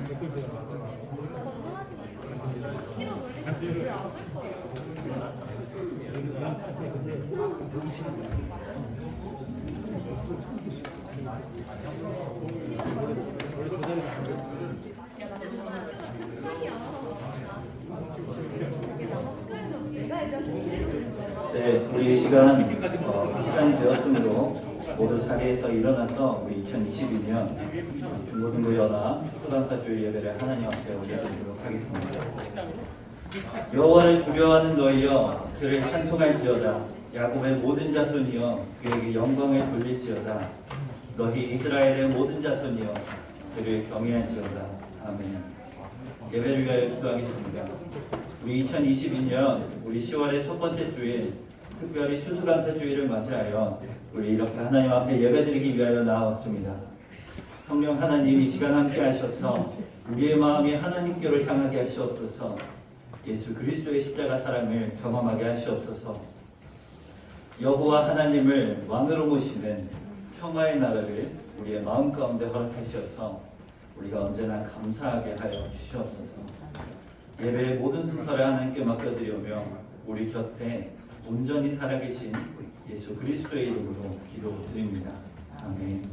네, 우리 시간이 되었으므로 모두 자리에서 일어나서 우리 2022년 중고등부 연합 추수감사주일 예배를 하나님 앞에 올려드리도록 하겠습니다. 여호와를 두려워하는 너희여, 그를 찬송할지어다. 야곱의 모든 자손이여, 그에게 영광을 돌릴지어다. 너희 이스라엘의 모든 자손이여, 그를 경외할지어다. 아멘. 예배를 위하여 기도하겠습니다. 우리 2022년 우리 10월의 첫 번째 주일, 특별히 추수감사주일을 맞이하여 우리 이렇게 하나님 앞에 예배드리기 위하여 나왔습니다. 성령 하나님, 이 시간 함께 하셔서 우리의 마음이 하나님께로 향하게 하시옵소서. 예수 그리스도의 십자가 사랑을 경험하게 하시옵소서. 여호와 하나님을 왕으로 모시는 평화의 나라를 우리의 마음 가운데 허락하시어서 우리가 언제나 감사하게 하여 주시옵소서. 예배의 모든 순서를 하나님께 맡겨드리오며 우리 곁에 온전히 살아계신 예수 그리스도의 이름으로 기도드립니다. 아멘.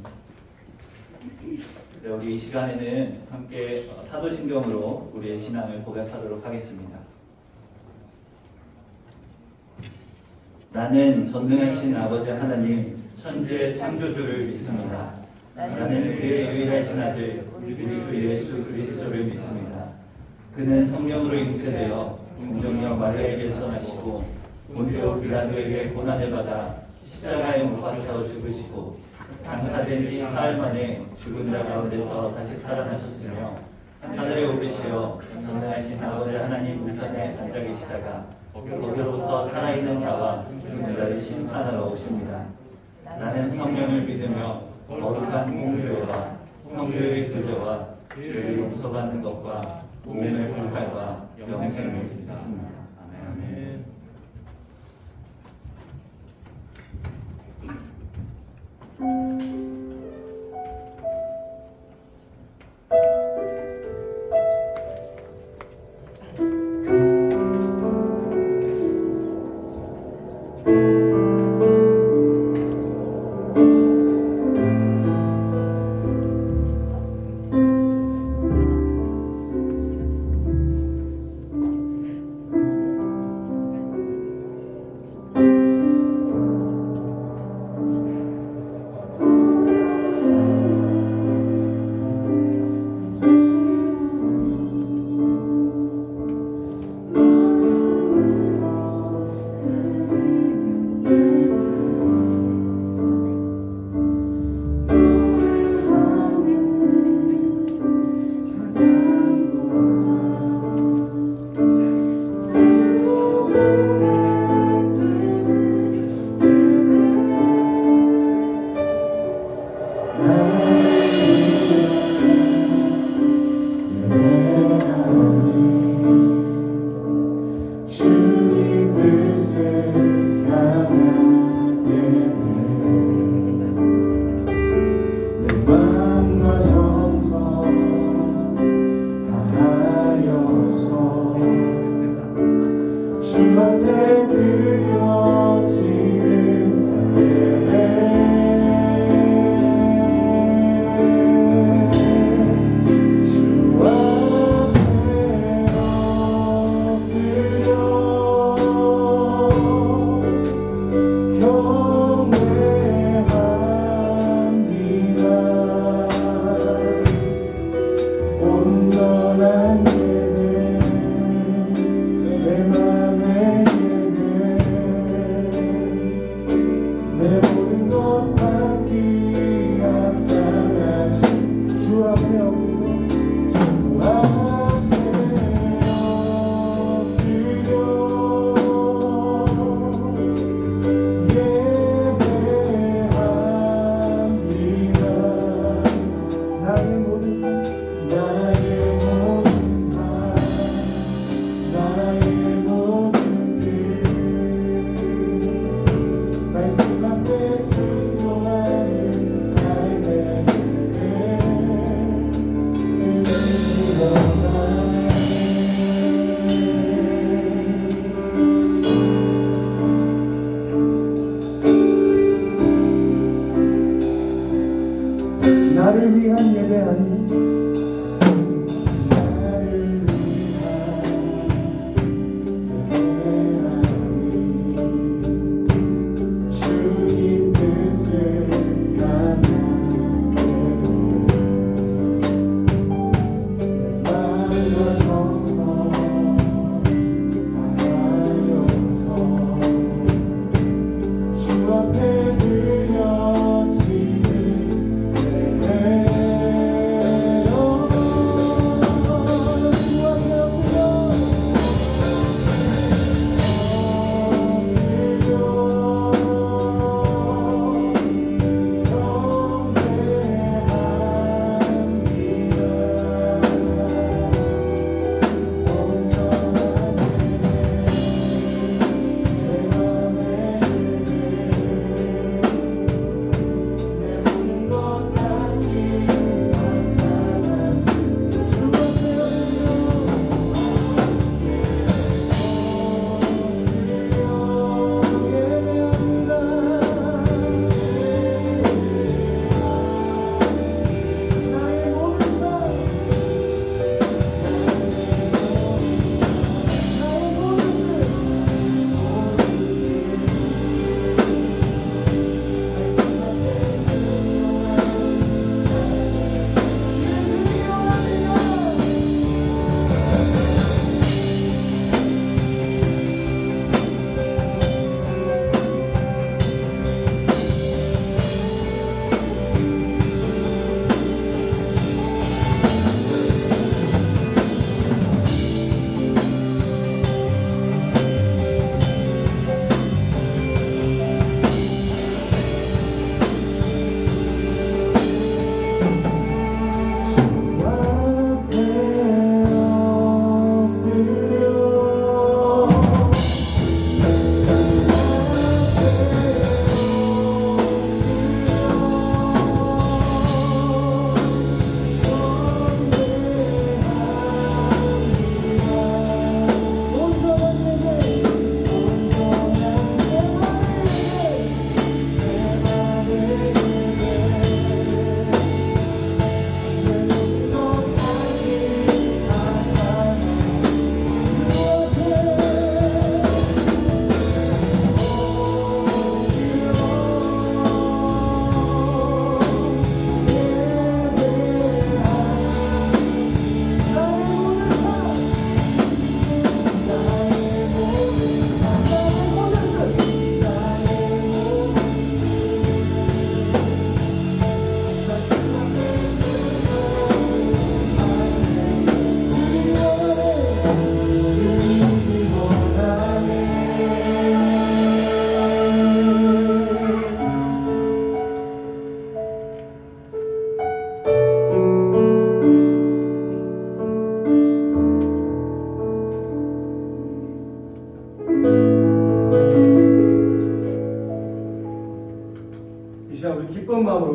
네, 우리 이 시간에는 함께 사도신경으로 우리의 신앙을 고백하도록 하겠습니다. 나는 전능하신 아버지 하나님, 천지의 창조주를 믿습니다. 나는 그의 유일하신 아들 우리 주 예수 그리스도를 믿습니다. 그는 성령으로 잉태되어 동정녀 마리아에게서 나시고 본디오 빌라도에게 고난을 받아 십자가에 못 박혀 죽으시고 장사된 지 사흘 만에 죽은 자 가운데서 다시 살아나셨으며 하늘에 오르시어 전능하신 아버지 하나님 우편에 앉아 계시다가 거기로부터 살아있는 자와 죽은 자를 심판하러 오십니다. 나는 성령을 믿으며 거룩한 공교회와 성교의 교제와 죄를 용서받는 것과 몸의 불활과 영생을 믿습니다. 아멘. 나의 모든 삶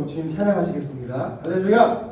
주님 찬양하시겠습니다. 할렐루야.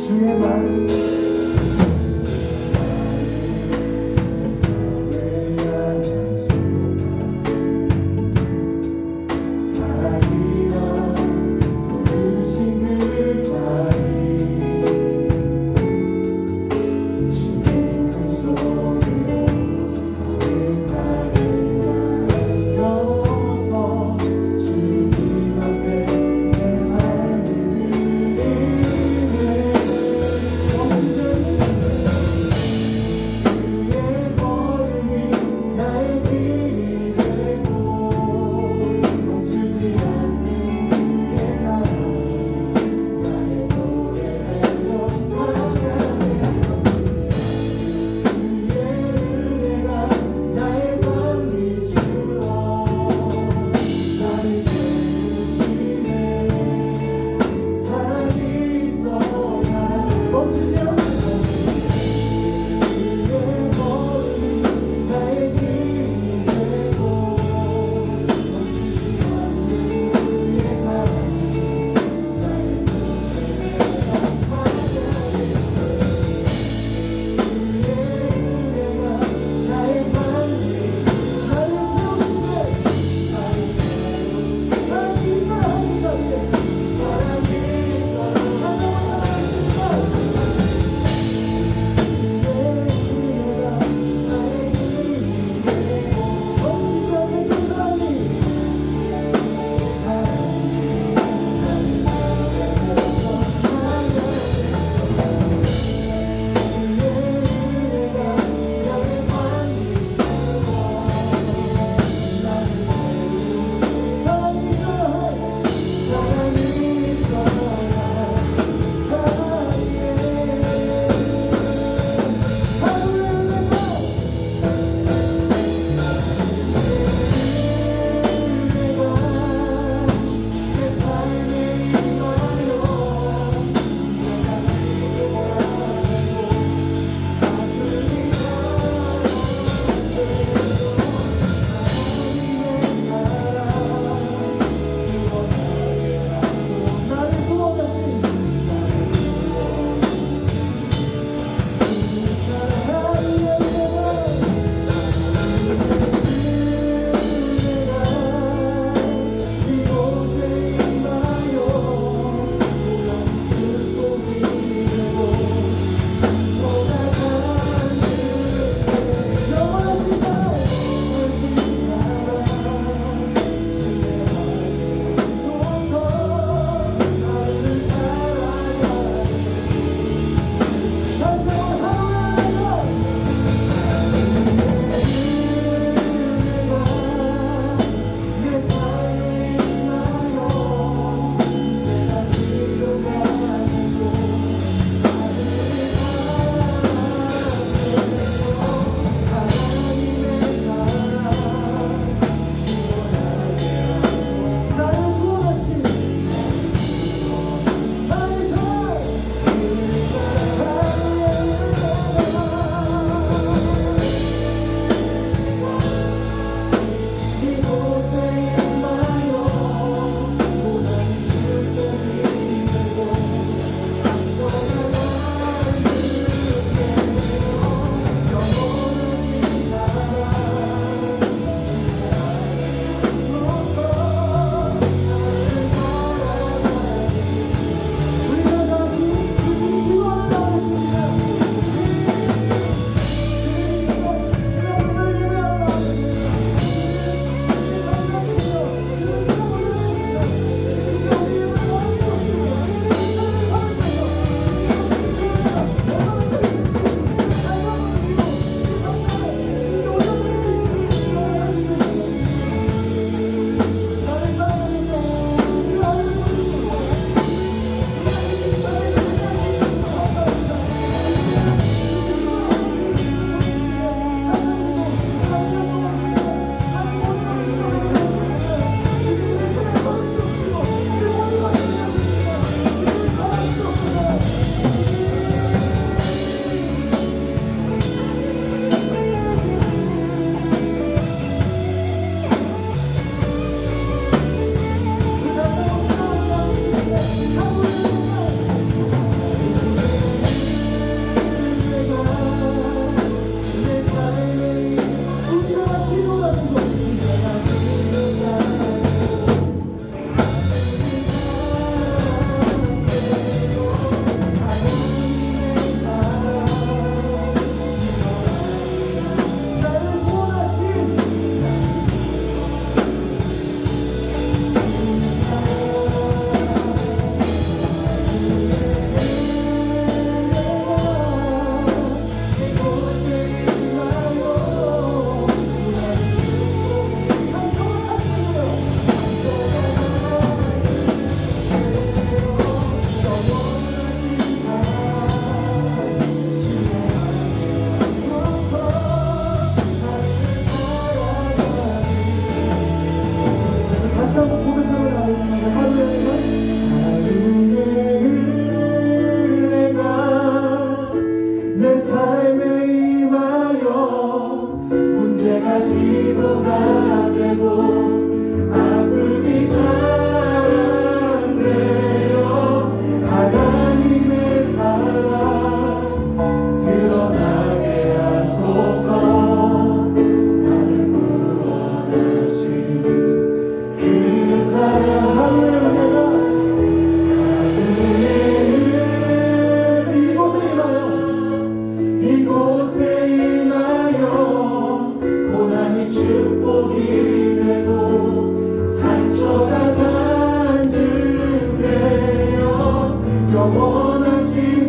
주의 말 세상을 향한 소망 사랑이여 부르신 그 자리 지금 속으로 마음가를 남겨서 주님 앞에 내 삶을 드리네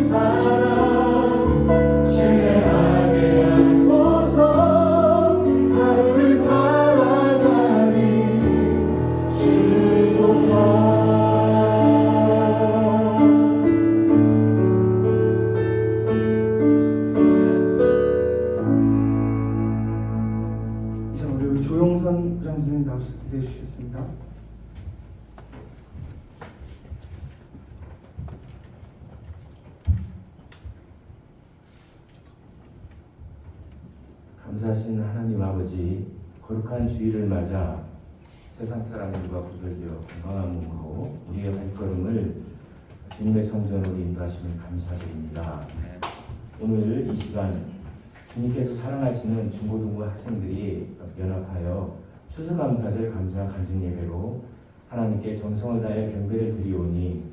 사랑 신뢰하게 하소서. 하루를 살아가니 주소서. 이제 우리 조용선 부장 선생님 나와서 기대해 주시겠습니다. 감사하신 하나님 아버지, 거룩한 주일을 맞아 세상 사람들과 구별되어 건강한 몸으로 우리의 발걸음을 주님의 성전으로 인도하심을 감사드립니다. 오늘 이 시간 주님께서 사랑하시는 중고등부 학생들이 연합하여 추수감사절 감사 간증 예배로 하나님께 정성을 다해 경배를 드리오니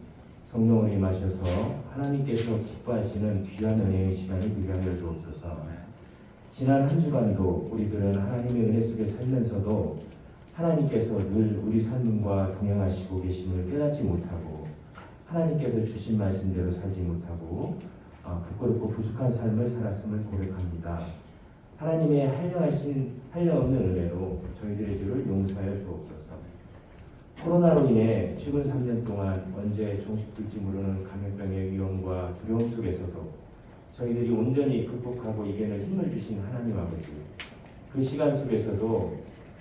성령을 임하셔서 하나님께서 기뻐하시는 귀한 은혜의 시간이 되게 하여 주옵소서. 지난 한 주간도 우리들은 하나님의 은혜 속에 살면서도 하나님께서 늘 우리 삶과 동행하시고 계심을 깨닫지 못하고 하나님께서 주신 말씀대로 살지 못하고 부끄럽고 부족한 삶을 살았음을 고백합니다. 하나님의 한량없는 은혜로 저희들의 죄를 용서하여 주옵소서. 코로나로 인해 최근 3년 동안 언제 종식될지 모르는 감염병의 위험과 두려움 속에서도 저희들이 온전히 극복하고 이겨낼 힘을 주신 하나님 아버지, 그 시간 속에서도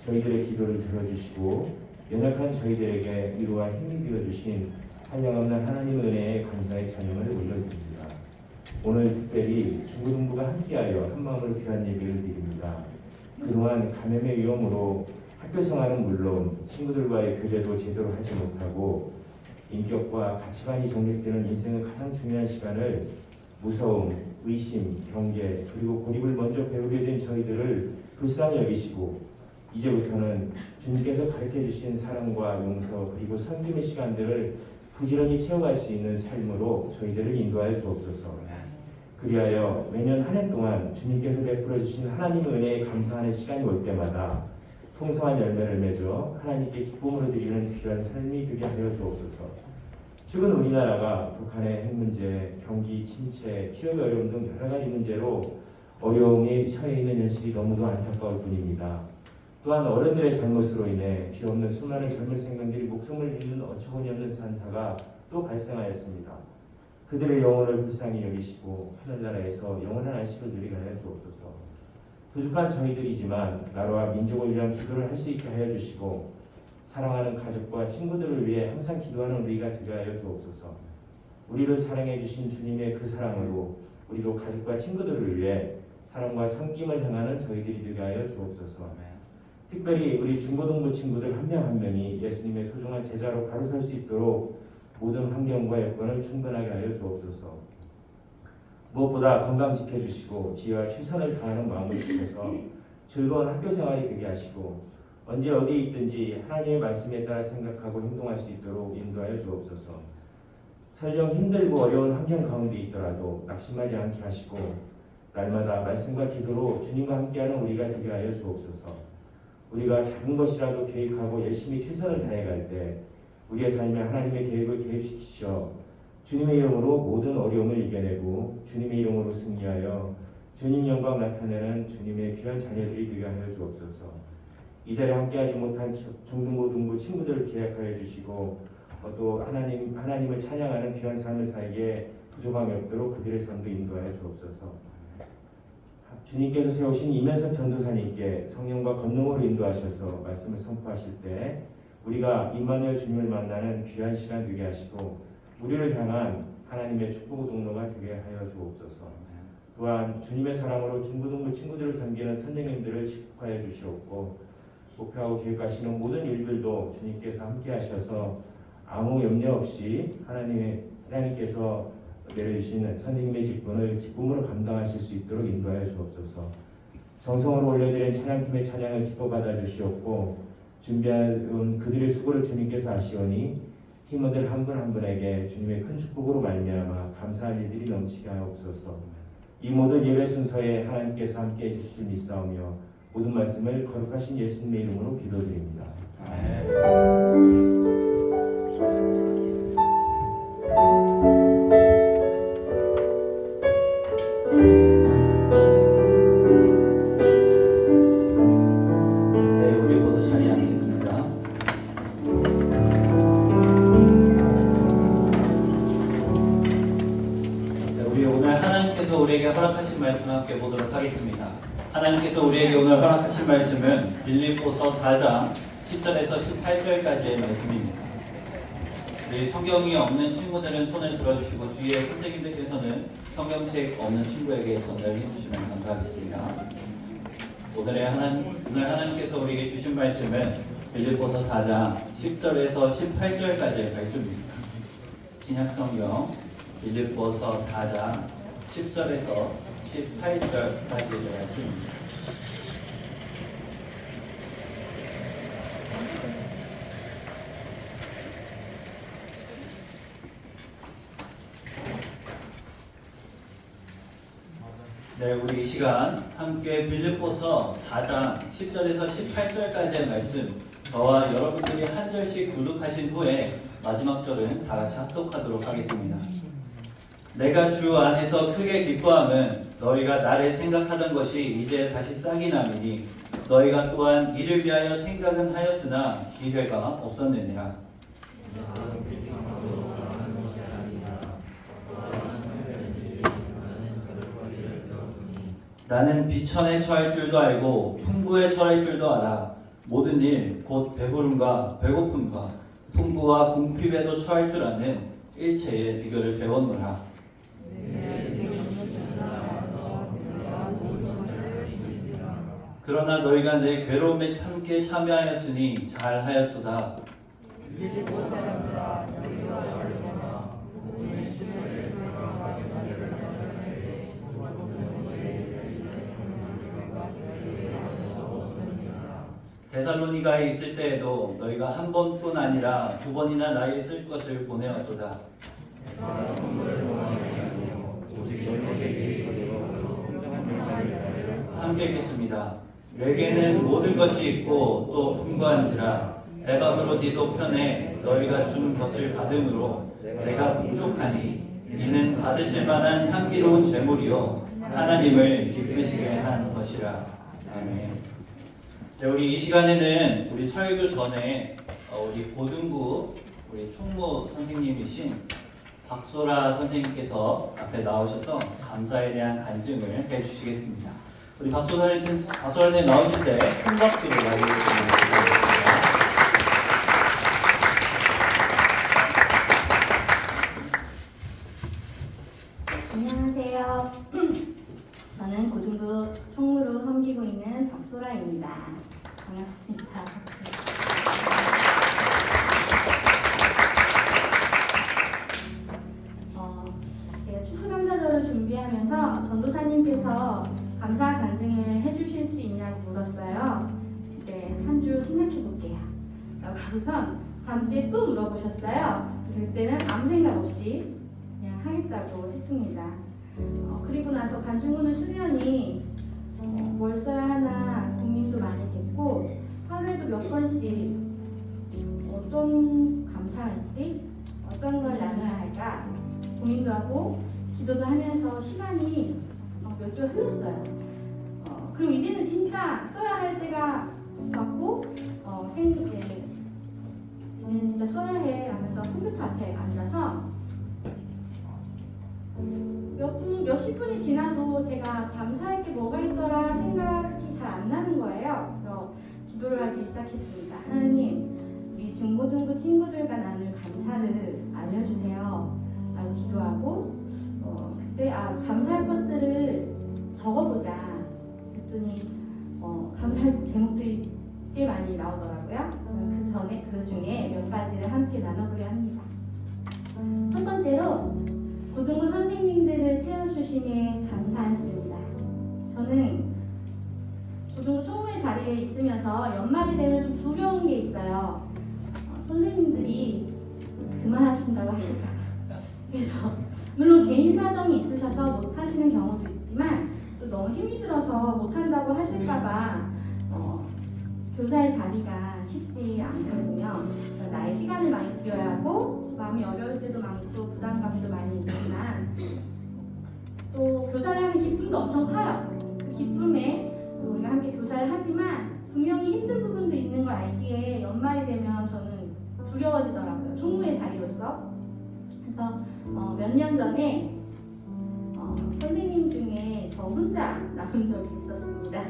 저희들의 기도를 들어주시고 연약한 저희들에게 위로와 힘이 되어주신 한량없는 하나님의 은혜에 감사의 찬양을 올려드립니다. 오늘 특별히 중고등부가 함께하여 한마음으로 귀한 예배를 드립니다. 그동안 감염의 위험으로 학교 생활은 물론 친구들과의 교제도 제대로 하지 못하고 인격과 가치관이 정립되는 인생의 가장 중요한 시간을 무서움, 의심, 경계 그리고 고립을 먼저 배우게 된 저희들을 불쌍히 여기시고 이제부터는 주님께서 가르쳐주신 사랑과 용서 그리고 섬김의 시간들을 부지런히 채워갈 수 있는 삶으로 저희들을 인도하여 주옵소서. 그리하여 매년 한 해 동안 주님께서 베풀어 주신 하나님의 은혜에 감사하는 시간이 올 때마다 풍성한 열매를 맺어 하나님께 기쁨으로 드리는 귀한 삶이 되게 하여 주옵소서. 최근 우리나라가 북한의 핵 문제, 경기 침체, 취업의 어려움 등 여러 가지 문제로 어려움이 처해 있는 현실이 너무도 안타까울 뿐입니다. 또한 어른들의 잘못으로 인해 죄 없는 수많은 젊은 생명들이 목숨을 잃는 어처구니 없는 잔사가 또 발생하였습니다. 그들의 영혼을 불쌍히 여기시고 하늘나라에서 영원한 안식을 누리게 하여 주옵소서. 부족한 저희들이지만 나라와 민족을 위한 기도를 할 수 있게 하여 주시고 사랑하는 가족과 친구들을 위해 항상 기도하는 우리가 되게 하여 주옵소서. 우리를 사랑해 주신 주님의 그 사랑으로 우리도 가족과 친구들을 위해 사랑과 섬김을 행하는 저희들이 되게 하여 주옵소서. 특별히 우리 중고등부 친구들 한 명 한 명이 예수님의 소중한 제자로 가로설 수 있도록 모든 환경과 여건을 충분하게 하여 주옵소서. 무엇보다 건강 지켜주시고 지혜와 최선을 다하는 마음을 주셔서 즐거운 학교 생활이 되게 하시고 언제 어디에 있든지 하나님의 말씀에 따라 생각하고 행동할 수 있도록 인도하여 주옵소서. 설령 힘들고 어려운 환경 가운데 있더라도 낙심하지 않게 하시고 날마다 말씀과 기도로 주님과 함께하는 우리가 되게 하여 주옵소서. 우리가 작은 것이라도 계획하고 열심히 최선을 다해갈 때 우리의 삶에 하나님의 계획을 개입시키셔 주님의 이름으로 모든 어려움을 이겨내고 주님의 이름으로 승리하여 주님 영광 나타내는 주님의 귀한 자녀들이 되게 하여 주옵소서. 이 자리에 함께하지 못한 중등고등부 친구들을 기억하여 주시고 또 하나님을 찬양하는 귀한 삶을 살기에 부족함이 없도록 그들의 삶도 인도하여 주옵소서. 주님께서 세우신 이면석 전도사님께 성령과 권능으로 인도하셔서 말씀을 선포하실 때 우리가 임마누엘 주님을 만나는 귀한 시간 되게 하시고 우리를 향한 하나님의 축복 동로가 되게 하여 주옵소서. 또한 주님의 사랑으로 중고등부 친구들을 섬기는 선생님들을 축복하여 주시옵고 목표하고 계획하시는 모든 일들도 주님께서 함께 하셔서 아무 염려 없이 하나님께서 내려주신 선생님의 직분을 기쁨으로 감당하실 수 있도록 인도하여 주옵소서. 정성으로 올려드린 찬양팀의 찬양을 기뻐 받아 주시옵고 준비한 그들의 수고를 주님께서 아시오니 팀원들 한 분 한 분에게 주님의 큰 축복으로 말미암아 감사할 일들이 넘치게 하옵소서. 이 모든 예배 순서에 하나님께서 함께 해주실 믿사오며 모든 말씀을 거룩하신 예수님의 이름으로 기도드립니다. 아멘. 우리 오늘 하나님께서 우리에게 허락하신 말씀 함께 보도록 하겠습니다. 하나님께서 우리에게 오늘 허락하신 말씀은 빌립보서 4장 10절에서 18절까지의 말씀입니다. 우리 성경이 없는 친구들은 손을 들어주시고 뒤에 선생님들께서는 성경책 없는 친구에게 전달해 주시면 감사하겠습니다. 오늘 하나님께서 우리에게 주신 말씀은 빌립보서 4장 10절에서 18절까지의 말씀입니다. 신약성경 빌립보서 4장 10절에서 18절까지의 말씀입니다. 네, 우리 이 시간 함께 빌립보서 4장 10절에서 18절까지의 말씀 저와 여러분들이 한 절씩 교독하신 후에 마지막 절은 다 같이 합독하도록 하겠습니다. 내가 주 안에서 크게 기뻐함은 너희가 나를 생각하던 것이 이제 다시 싹이 남이니 너희가 또한 이를 위하여 생각은 하였으나 기회가 없었느니라. 나는 비천에 처할 줄도 알고 풍부에 처할 줄도 알아. 모든 일 곧 배부름과 배고픔과 풍부와 궁핍에도 처할 줄 아는 일체의 비결을 배웠노라. 그러나 너희가 내 괴로움에 함께 참여하였으니 잘하였도다. 데살로니가에 있을 때에도 너희가 한 번뿐 아니라 두 번이나 나에게 쓸 것을 보내었도다. 함께 읽겠습니다. 내게는 모든 것이 있고 또 풍부한지라 에바브로디도 편에 너희가 준 것을 받음으로 내가 풍족하니 이는 받으실 만한 향기로운 제물이요 하나님을 기쁘시게 한 것이라. 아멘. 네, 우리 이 시간에는 우리 설교 전에 우리 고등부 우리 총무 선생님이신 박소라 선생님께서 앞에 나오셔서 감사에 대한 간증을 해주시겠습니다. 우리 박소라 선생님 나오실 때 큰 박수로 맞이해주시면 감사하겠습니다. 안녕하세요. 저는 고등부 총무로 섬기고 있는 박소라입니다. 반갑습니다. 제가 추수감사절을 준비하면서 전도사님께서 감사 간증을 해주실 수 있냐고 물었어요. 네, 한 주 생각해 볼게요. 라고 하고선 다음 주에 또 물어보셨어요. 그때는 아무 생각 없이 그냥 하겠다고 했습니다. 그리고 나서 간증문을 수련이 뭘 써야 하나 고민도 많이 됐고 하루에도 몇 번씩 어떤 감사할지 어떤 걸 나눠야 할까 고민도 하고 기도도 하면서 시간이 몇 주가 흘렀어요. 그리고 이제는 진짜 써야 할 때가 왔고 이제는 진짜 써야 해 하면서 컴퓨터 앞에 앉아서 몇십 분이 지나도 제가 감사할 게 뭐가 있더라 생각이 잘 안 나는 거예요. 그래서 기도를 하기 시작했습니다. 하나님, 우리 중고등부 친구들과 나눌 감사를 알려주세요. 라고 기도하고 그때 감사할 것들을 적어보자. 그랬더니 감사할 제목들이 꽤 많이 나오더라고요. 그 중에 몇 가지를 함께 나눠보려 합니다. 첫 번째로 고등부 선생님들을 채워주심에 감사했습니다. 저는 고등부 총무의 자리에 있으면서 연말이 되면 좀 두려운 게 있어요. 선생님들이 그만하신다고 하실까 봐. 그래서 물론 개인 사정이 있으셔서 못하시는 경우도 있지만 또 너무 힘이 들어서 못한다고 하실까 봐 교사의 자리가 쉽지 않거든요. 나의 시간을 많이 들여야 하고 마음이 어려울 때도 많고 부담감도 많이 있지만 또 교사를 하는 기쁨도 엄청 커요. 그 기쁨에 또 우리가 함께 교사를 하지만 분명히 힘든 부분도 있는 걸 알기에 연말이 되면 저는 두려워지더라고요. 총무의 자리로서. 그래서 몇 년 전에 혼자 남은 적이 있었습니다.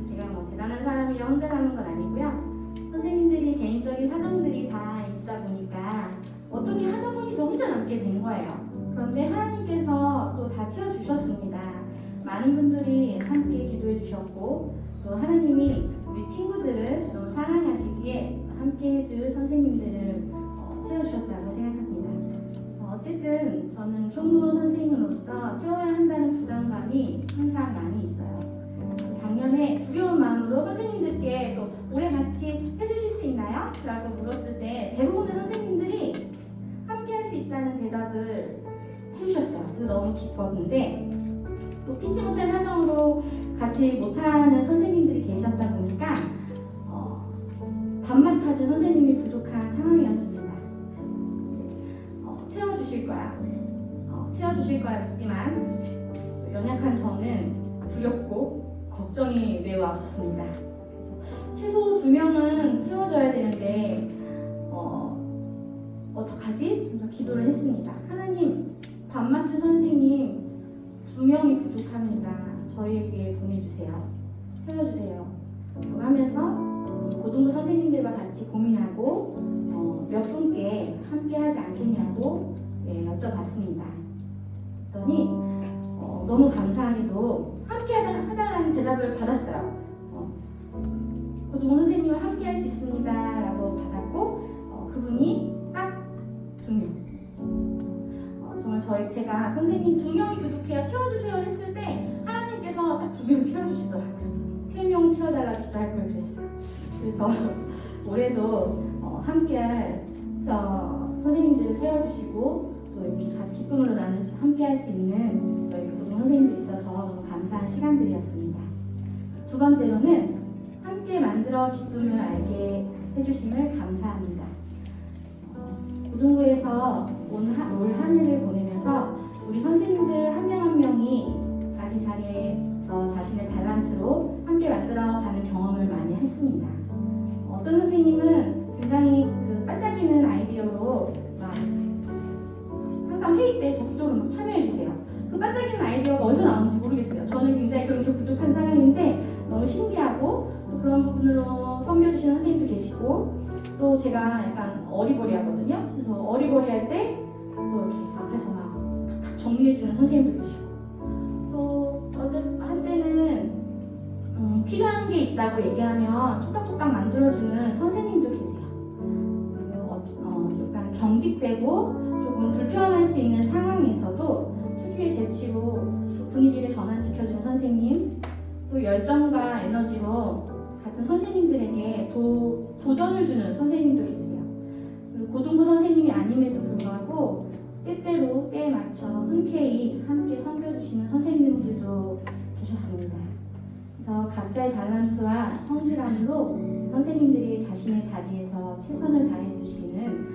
제가 뭐 대단한 사람이라 혼자 남은 건 아니고요. 선생님들이 개인적인 사정들이 다 있다 보니까 어떻게 하다 보니 저 혼자 남게 된 거예요. 그런데 하나님께서 또 다 채워주셨습니다. 많은 분들이 함께 기도해 주셨고 또 하나님이 우리 친구들을 너무 사랑하시기에 함께 해줄 선생님들을 채워주셨다고 생각합니다. 어쨌든 저는 총무 선생으로서 채워야 한다는 부담감이 항상 많이 있어요. 작년에 두려운 마음으로 선생님들께 또 올해 같이 해주실 수 있나요? 라고 물었을 때 대부분의 선생님들이 함께 할 수 있다는 대답을 해주셨어요. 그래서 너무 기뻤는데 또 피치 못할 사정으로 같이 못하는 선생님들이 계셨다 보니까 밥 맡아줄 선생님이 부족한 상황이었습니다. 채워주실 거야. 채워주실 거라 믿지만 연약한 저는 두렵고 걱정이 매우 앞섰습니다. 최소 2명은 채워줘야 되는데 어떡하지? 그래서 기도를 했습니다. 하나님, 밥 맡은 선생님 2명이 부족합니다. 저희에게 보내주세요. 채워주세요. 하면서 고등부 선생님들과 같이 고민하고 몇 분께 함께 하지 않겠냐고 여쭤봤습니다. 그랬더니 너무 감사하게도 함께 해달라는 대답을 받았어요. 고등부 선생님과 함께 할 수 있습니다 라고 받았고 그분이 딱 2명. 정말 제가 선생님 2명이 부족해요 채워주세요 했을 때 하나님께서 딱 2명 채워주시더라고요. 3명 채워달라고 기도할 걸 그랬어요. 그래서 올해도 함께할 선생님들을 세워주시고 또 이렇게 기쁨으로 나는 함께할 수 있는 저희 고등 선생님들이 있어서 너무 감사한 시간들이었습니다. 두 번째로는 함께 만들어 기쁨을 알게 해주심을 감사합니다. 고등부에서 올 한 해를 보내면서 우리 선생님들 한 명 한 명이 자기 자리에서 자신의 달란트로 함께 만들어가는 경험을 많이 했습니다. 어떤 선생님은 굉장히 그 반짝이는 아이디어로 막 항상 회의 때 적극적으로 막 참여해 주세요. 그 반짝이는 아이디어가 어디서 나오는지 모르겠어요. 저는 굉장히 그렇게 부족한 사람인데 너무 신기하고 또 그런 부분으로 섬겨주시는 선생님도 계시고 또 제가 약간 어리버리하거든요. 그래서 어리버리할 때 또 이렇게 앞에서 막 탁탁 정리해주는 선생님도 계시고 또 한때는 필요한 게 있다고 얘기하면 투닥투닥 만들어주는 선생님도 계세요. 그리고 약간 경직되고 조금 불편할 수 있는 상황에서도 특유의 재치로 분위기를 전환시켜주는 선생님, 또 열정과 에너지로 같은 선생님들에게 도전을 주는 선생님도 계세요. 그리고 고등부 선생님이 아님에도 불구하고 때때로 때에 맞춰 흔쾌히 함께 섬겨주시는 선생님들도 계셨습니다. 그래서 각자의 달란트와 성실함으로 선생님들이 자신의 자리에서 최선을 다해주시는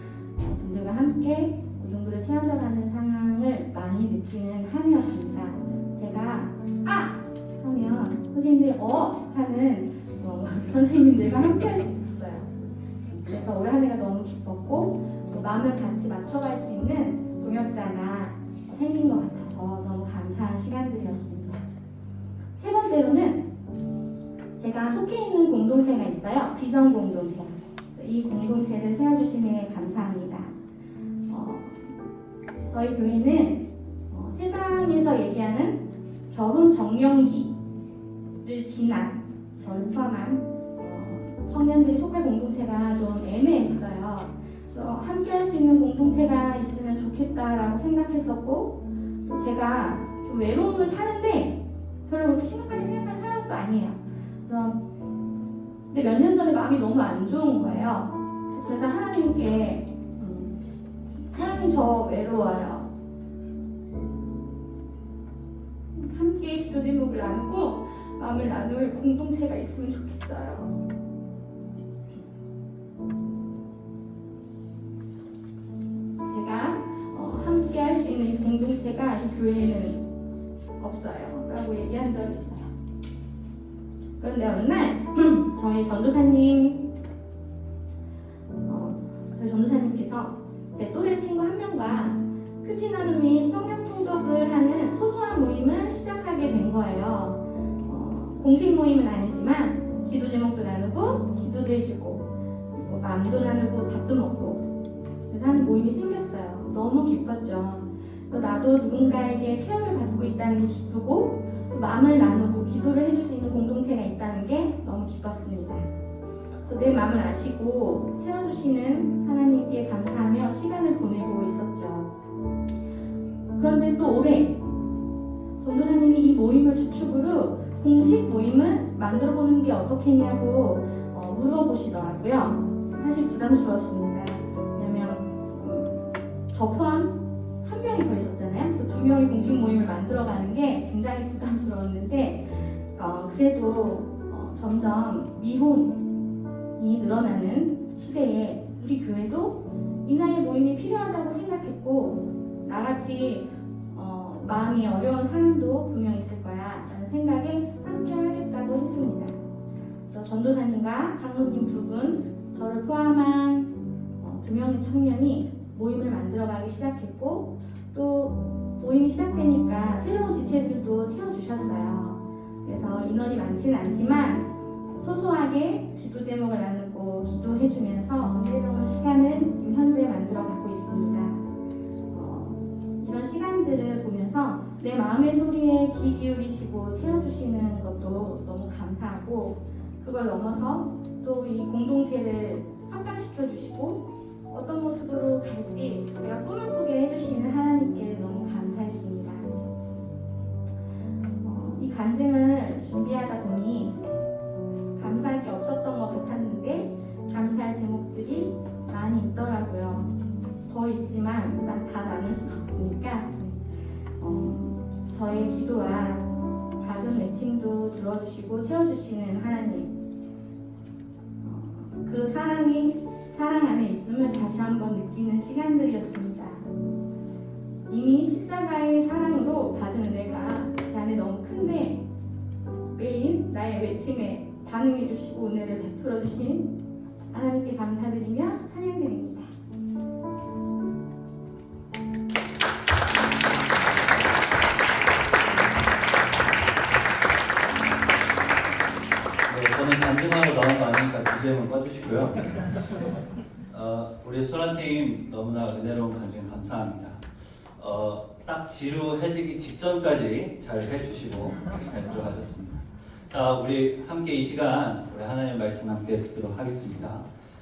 분들과 함께 고등부를 채워져가는 상황을 많이 느끼는 한 해였습니다. 제가 하면 선생님들이 하는 선생님들과 함께 할 수 있었어요. 그래서 올해 한 해가 너무 기뻤고 또 마음을 같이 맞춰갈 수 있는 동역자가 생긴 것 같아서 너무 감사한 시간들이었습니다. 세 번째로는 제가 속해 있는 공동체가 있어요. 비전 공동체. 이 공동체를 세워주심에 감사합니다. 저희 교회는 세상에서 얘기하는 결혼 정년기를 지난 저를 포함한 청년들이 속할 공동체가 좀 애매했어요. 그래서 함께 할 수 있는 공동체가 있으면 좋겠다라고 생각했었고 또 제가 좀 외로움을 타는데 별로 그렇게 심각하게 생각하는 사람은 또 아니에요. 근데 몇 년 전에 마음이 너무 안 좋은 거예요. 그래서 하나님께 하나님 저 외로워요. 함께 기도 제목을 나누고 마음을 나눌 공동체가 있으면 좋겠어요. 제가 함께 할 수 있는 이 공동체가 이 교회에는 없어요 라고 얘기한 적이 있어요. 그런데 어느 날 저희 전도사님께서 제 또래 친구 한 명과 큐티 나눔 및 성경 통독을 하는 소소한 모임을 시작하게 된 거예요. 공식 모임은 아니지만 기도 제목도 나누고 기도도 해주고 그리고 마음도 나누고 밥도 먹고 그래서 하는 모임이 생겼어요. 너무 기뻤죠. 나도 누군가에게 케어를 받고 있다는 게 기쁘고 또 마음을 나누고 기도를 해줄 수 있는 공동체가 있다는 게 너무 기뻤습니다. 그래서 내 마음을 아시고 채워주시는 하나님께 감사하며 시간을 보내고 있었죠. 그런데 또 올해 전도사님이 이 모임을 주축으로 공식 모임을 만들어 보는 게 어떻겠냐고 물어보시더라고요. 사실 부담스러웠습니다. 왜냐면 저 포함 한 명이 더 있었잖아요. 그래서 두 명이 공식 모임을 만들어가는 게 굉장히 부담스러웠는데 그래도 점점 미혼이 늘어나는 시대에 우리 교회도 이나의 모임이 필요하다고 생각했고 나같이 마음이 어려운 사람도 분명 있을 거야 라는 생각에 함께 하겠다고 했습니다. 그래서 전도사님과 장로님 두 분, 저를 포함한 2명의 청년이 모임을 만들어가기 시작했고 또 모임이 시작되니까 새로운 지체들도 채워주셨어요. 그래서 인원이 많지는 않지만 소소하게 기도 제목을 나누고 기도해주면서 은혜로운 시간을 지금 현재 만들어가고 있습니다. 이런 시간들을 보면서 내 마음의 소리에 귀 기울이시고 채워주시는 것도 너무 감사하고 그걸 넘어서 또 이 공동체를 확장시켜 주시고 어떤 모습으로 갈지 제가 꿈을 꾸게 해주시는 하나님께 너무 감사했습니다. 이 간증을 준비하다 보니 감사할 게 없었던 것 같았는데 감사할 제목들이 많이 있더라고요. 더 있지만 다 나눌 수가 없으니까 저의 기도와 작은 외침도 들어주시고 채워주시는 하나님 그 사랑 안에 있음을 다시 한번 느끼는 시간들이었습니다. 이미 십자가의 사랑으로 받은 은혜가 제 안에 너무 큰데 매일 나의 외침에 반응해 주시고 은혜를 베풀어 주신 하나님께 감사드리며 찬양드립니다. 저는 간증하고 나온 거 아니니까 BGM은 꺼주시고요. 우리 소란 선생님 너무나 은혜로운 간증 감사합니다. 딱 지루해지기 직전까지 잘 해주시고 잘 들어가셨습니다. 자, 우리 함께 이 시간 우리 하나님 말씀 함께 듣도록 하겠습니다.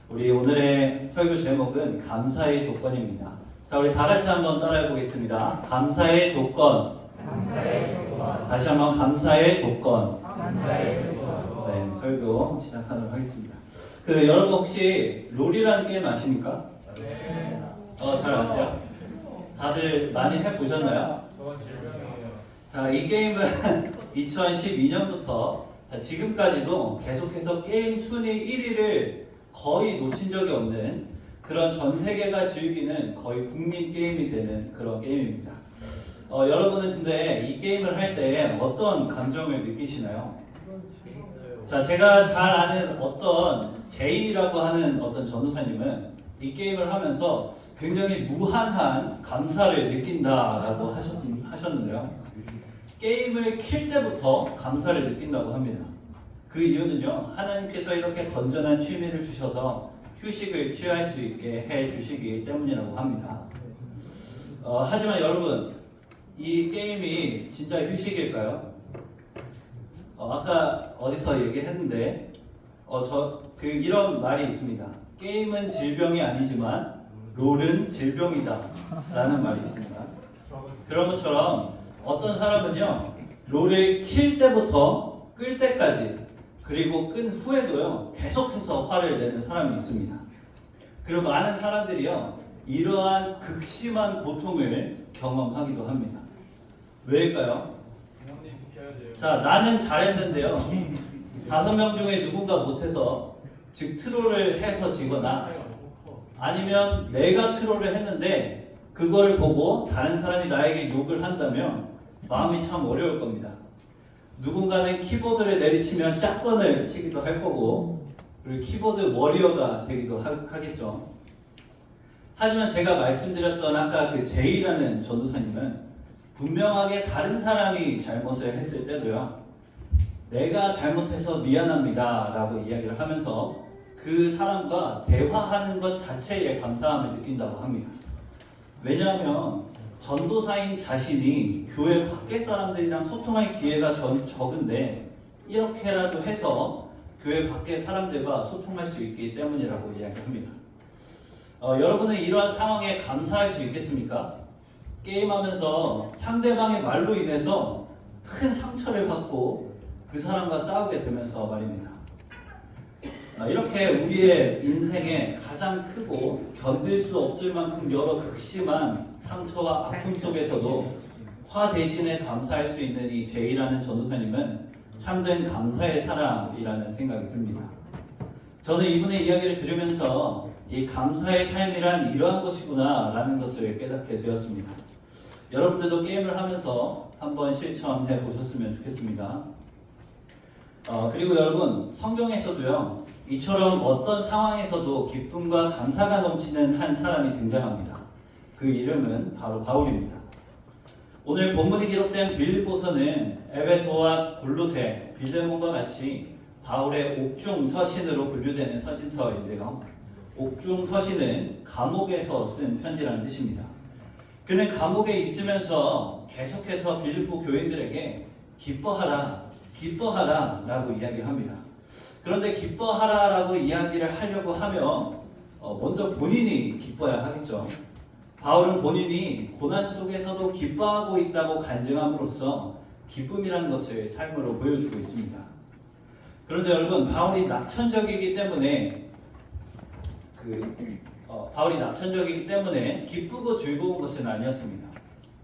우리 오늘의 설교 제목은 감사의 조건입니다. 자, 우리 다 같이 한번 따라해 보겠습니다. 감사의 조건. 다시 한번 감사의 조건. 네, 설교 시작하도록 하겠습니다. 여러분 혹시 롤이라는 게임 아십니까? 네. 잘 아세요? 다들 많이 해보셨나요? 저건 질병이에요. 자, 이 게임은 2012년부터 지금까지도 계속해서 게임 순위 1위를 거의 놓친 적이 없는 그런 전 세계가 즐기는 거의 국민 게임이 되는 그런 게임입니다. 여러분은 근데 이 게임을 할 때 어떤 감정을 느끼시나요? 자, 제가 잘 아는 어떤 제이라고 하는 어떤 전도사님은 이 게임을 하면서 굉장히 무한한 감사를 느낀다라고 하셨는데요. 게임을 킬 때부터 감사를 느낀다고 합니다. 그 이유는요, 하나님께서 이렇게 건전한 취미를 주셔서 휴식을 취할 수 있게 해 주시기 때문이라고 합니다. 하지만 여러분, 이 게임이 진짜 휴식일까요? 아까 어디서 얘기했는데 이런 말이 있습니다. 게임은 질병이 아니지만 롤은 질병이다 라는 말이 있습니다. 그런 것처럼 어떤 사람은요, 롤을 킬 때부터 끌 때까지 그리고 끈 후에도요 계속해서 화를 내는 사람이 있습니다. 그리고 많은 사람들이요 이러한 극심한 고통을 경험하기도 합니다. 왜일까요? 자, 나는 잘했는데요 5명 중에 누군가 못해서 즉 트롤을 해서 지거나 아니면 내가 트롤을 했는데 그거를 보고 다른 사람이 나에게 욕을 한다면 마음이 참 어려울 겁니다. 누군가는 키보드를 내리치며 샷건을 치기도 할 거고 그리고 키보드 워리어가 되기도 하겠죠. 하지만 제가 말씀드렸던 아까 그 제이라는 전도사님은 분명하게 다른 사람이 잘못을 했을 때도요, 내가 잘못해서 미안합니다 라고 이야기를 하면서 그 사람과 대화하는 것 자체에 감사함을 느낀다고 합니다. 왜냐하면 전도사인 자신이 교회 밖의 사람들이랑 소통할 기회가 적은데 이렇게라도 해서 교회 밖의 사람들과 소통할 수 있기 때문이라고 이야기합니다. 여러분은 이러한 상황에 감사할 수 있겠습니까? 게임하면서 상대방의 말로 인해서 큰 상처를 받고 그 사람과 싸우게 되면서 말입니다. 이렇게 우리의 인생에 가장 크고 견딜 수 없을 만큼 여러 극심한 상처와 아픔 속에서도 화 대신에 감사할 수 있는 이 제이라는 전도사님은 참된 감사의 사람이라는 생각이 듭니다. 저는 이분의 이야기를 들으면서 이 감사의 삶이란 이러한 것이구나 라는 것을 깨닫게 되었습니다. 여러분들도 게임을 하면서 한번 실천해 보셨으면 좋겠습니다. 그리고 여러분, 성경에서도요, 이처럼 어떤 상황에서도 기쁨과 감사가 넘치는 한 사람이 등장합니다. 그 이름은 바로 바울입니다. 오늘 본문이 기록된 빌립보서는 에베소와 골로새, 빌레몬과 같이 바울의 옥중 서신으로 분류되는 서신서인데요. 옥중 서신은 감옥에서 쓴 편지라는 뜻입니다. 그는 감옥에 있으면서 계속해서 빌립보 교인들에게 기뻐하라, 기뻐하라 라고 이야기합니다. 그런데 기뻐하라 라고 이야기를 하려고 하면 먼저 본인이 기뻐야 하겠죠. 바울은 본인이 고난 속에서도 기뻐하고 있다고 간증함으로써 기쁨이라는 것을 삶으로 보여주고 있습니다. 그런데 여러분, 바울이 낙천적이기 때문에 기쁘고 즐거운 것은 아니었습니다.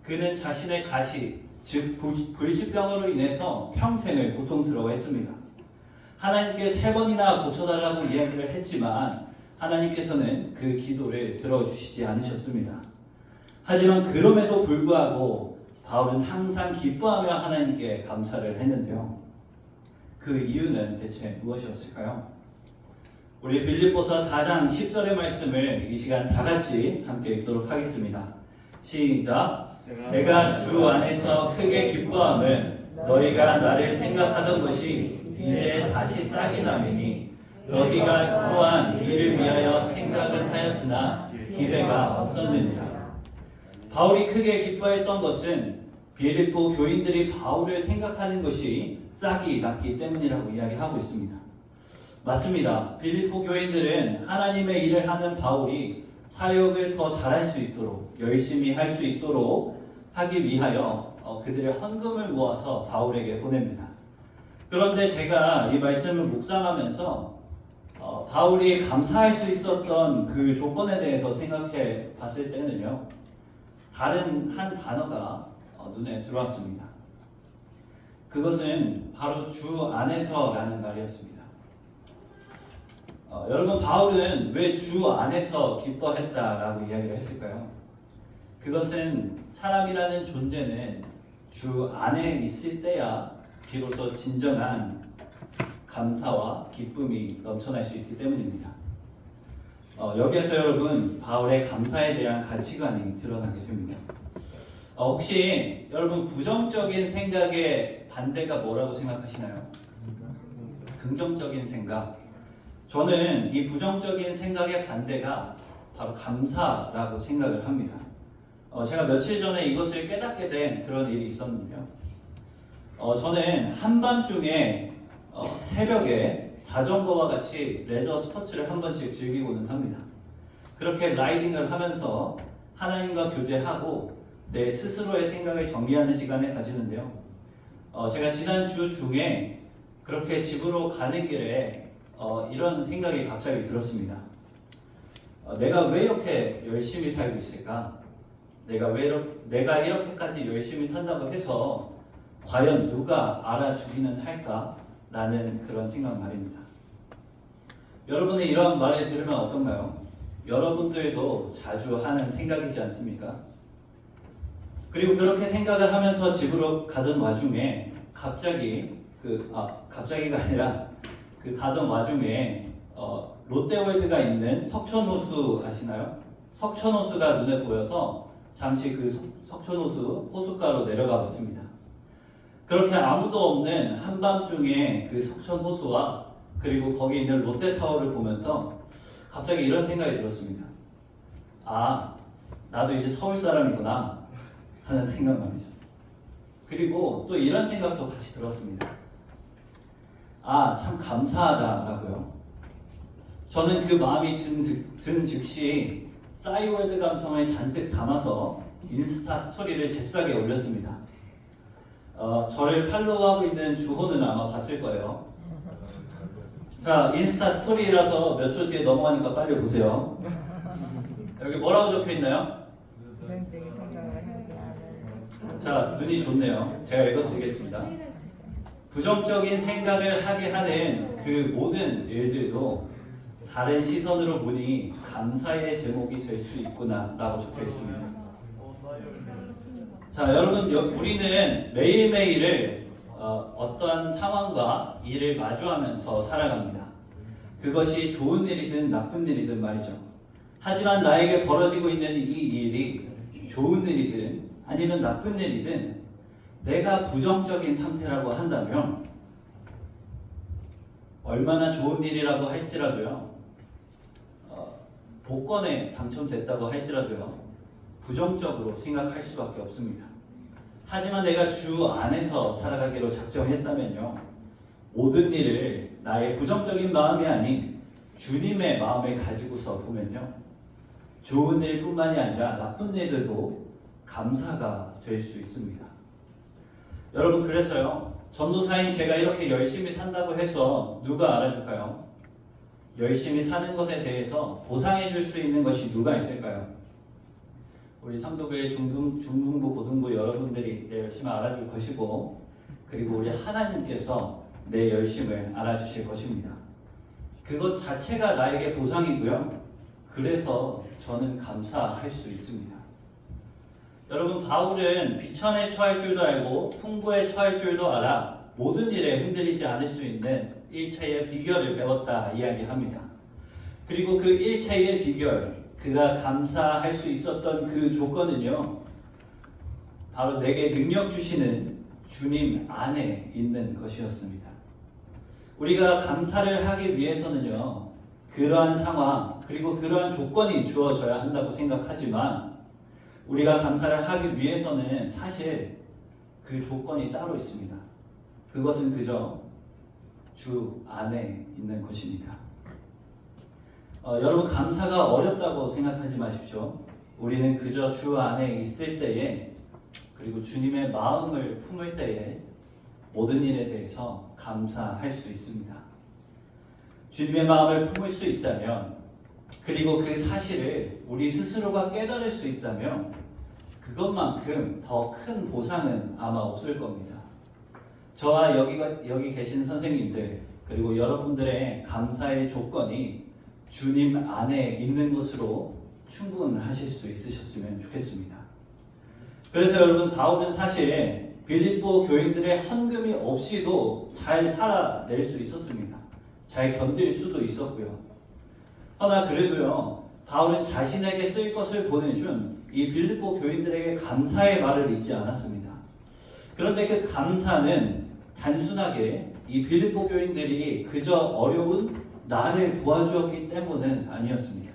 그는 자신의 가시, 즉 불치병으로 인해서 평생을 고통스러워했습니다. 하나님께 3번이나 고쳐달라고 이야기를 했지만 하나님께서는 그 기도를 들어주시지 않으셨습니다. 하지만 그럼에도 불구하고 바울은 항상 기뻐하며 하나님께 감사를 했는데요. 그 이유는 대체 무엇이었을까요? 우리 빌립보서 4장 10절의 말씀을 이 시간 다 같이 함께 읽도록 하겠습니다. 시작! 내가 주 안에서 크게 기뻐함은 너희가 나를 생각하던 것이 이제 다시 싹이 나미니 너희가 또한 이를 위하여 생각은 하였으나 기회가 없었느니라. 바울이 크게 기뻐했던 것은 빌립보 교인들이 바울을 생각하는 것이 싹이 났기 때문이라고 이야기하고 있습니다. 맞습니다. 빌립보 교인들은 하나님의 일을 하는 바울이 사역을 더 잘할 수 있도록, 열심히 할 수 있도록 하기 위하여 그들의 헌금을 모아서 바울에게 보냅니다. 그런데 제가 이 말씀을 묵상하면서 바울이 감사할 수 있었던 그 조건에 대해서 생각해 봤을 때는요, 다른 한 단어가 눈에 들어왔습니다. 그것은 바로 주 안에서라는 말이었습니다. 여러분, 바울은 왜 주 안에서 기뻐했다라고 이야기를 했을까요? 그것은 사람이라는 존재는 주 안에 있을 때야 비로소 진정한 감사와 기쁨이 넘쳐날 수 있기 때문입니다. 여기에서 여러분, 바울의 감사에 대한 가치관이 드러나게 됩니다. 혹시 여러분, 부정적인 생각의 반대가 뭐라고 생각하시나요? 긍정적인 생각. 저는 이 부정적인 생각의 반대가 바로 감사라고 생각을 합니다. 제가 며칠 전에 이것을 깨닫게 된 그런 일이 있었는데요. 저는 한밤중에 새벽에 자전거와 같이 레저 스포츠를 한 번씩 즐기고는 합니다. 그렇게 라이딩을 하면서 하나님과 교제하고 내 스스로의 생각을 정리하는 시간을 가지는데요. 제가 지난 주 중에 그렇게 집으로 가는 길에 이런 생각이 갑자기 들었습니다. 내가 왜 이렇게 열심히 살고 있을까? 내가 이렇게까지 열심히 산다고 해서 과연 누가 알아주기는 할까? 라는 그런 생각 말입니다. 여러분이 이런 말을 들으면 어떤가요? 여러분들도 자주 하는 생각이지 않습니까? 그리고 그렇게 생각을 하면서 집으로 가던 와중에 갑자기가 아니라 그 가던 와중에 롯데월드가 있는 석촌호수 아시나요? 석촌호수가 눈에 보여서 잠시 그 석촌호수 호숫가로 내려가 봤습니다. 그렇게 아무도 없는 한밤중에 그 석촌호수와 그리고 거기 있는 롯데타워를 보면서 갑자기 이런 생각이 들었습니다. 아, 나도 이제 서울 사람이구나 하는 생각 말이죠. 그리고 또 이런 생각도 같이 들었습니다. 아, 참 감사하다라고요. 저는 그 마음이 든 즉시 싸이월드 감성을 잔뜩 담아서 인스타 스토리를 잽싸게 올렸습니다. 저를 팔로우하고 있는 주호는 아마 봤을 거예요. 자, 인스타 스토리라서 몇 초 뒤에 넘어가니까 빨리 보세요. 여기 뭐라고 적혀 있나요? 자, 눈이 좋네요. 제가 읽어드리겠습니다. 부정적인 생각을 하게 하는 그 모든 일들도 다른 시선으로 보니 감사의 제목이 될 수 있구나 라고 적혀 있습니다. 자, 여러분, 우리는 매일매일을 어떠한 상황과 일을 마주하면서 살아갑니다. 그것이 좋은 일이든 나쁜 일이든 말이죠. 하지만 나에게 벌어지고 있는 이 일이 좋은 일이든 아니면 나쁜 일이든 내가 부정적인 상태라고 한다면 얼마나 좋은 일이라고 할지라도요, 복권에 당첨됐다고 할지라도요, 부정적으로 생각할 수밖에 없습니다. 하지만 내가 주 안에서 살아가기로 작정했다면요, 모든 일을 나의 부정적인 마음이 아닌 주님의 마음을 가지고서 보면요, 좋은 일뿐만이 아니라 나쁜 일들도 감사가 될 수 있습니다. 여러분, 그래서요, 전도사인 제가 이렇게 열심히 산다고 해서 누가 알아줄까요? 열심히 사는 것에 대해서 보상해 줄 수 있는 것이 누가 있을까요? 우리 삼도교회 중등부, 고등부 여러분들이 내 열심을 알아줄 것이고, 그리고 우리 하나님께서 내 열심을 알아주실 것입니다. 그것 자체가 나에게 보상이고요. 그래서 저는 감사할 수 있습니다. 여러분, 바울은 비천에 처할 줄도 알고 풍부에 처할 줄도 알아 모든 일에 흔들리지 않을 수 있는 일체의 비결을 배웠다 이야기합니다. 그리고 그 일체의 비결, 그가 감사할 수 있었던 그 조건은요, 바로 내게 능력 주시는 주님 안에 있는 것이었습니다. 우리가 감사를 하기 위해서는요, 그러한 상황 그리고 그러한 조건이 주어져야 한다고 생각하지만, 우리가 감사를 하기 위해서는 사실 그 조건이 따로 있습니다. 그것은 그저 주 안에 있는 것입니다. 여러분, 감사가 어렵다고 생각하지 마십시오. 우리는 그저 주 안에 있을 때에, 그리고 주님의 마음을 품을 때에 모든 일에 대해서 감사할 수 있습니다. 주님의 마음을 품을 수 있다면, 그리고 그 사실을 우리 스스로가 깨달을 수 있다면 그것만큼 더 큰 보상은 아마 없을 겁니다. 저와 여기 계신 선생님들, 그리고 여러분들의 감사의 조건이 주님 안에 있는 것으로 충분하실 수 있으셨으면 좋겠습니다. 그래서 여러분, 바울은 사실 빌립보 교인들의 헌금이 없이도 잘 살아낼 수 있었습니다. 잘 견딜 수도 있었고요. 그러나 그래도요, 바울은 자신에게 쓸 것을 보내준 이 빌립보 교인들에게 감사의 말을 잊지 않았습니다. 그런데 그 감사는 단순하게 이 빌립보 교인들이 그저 어려운 나를 도와주었기 때문은 아니었습니다.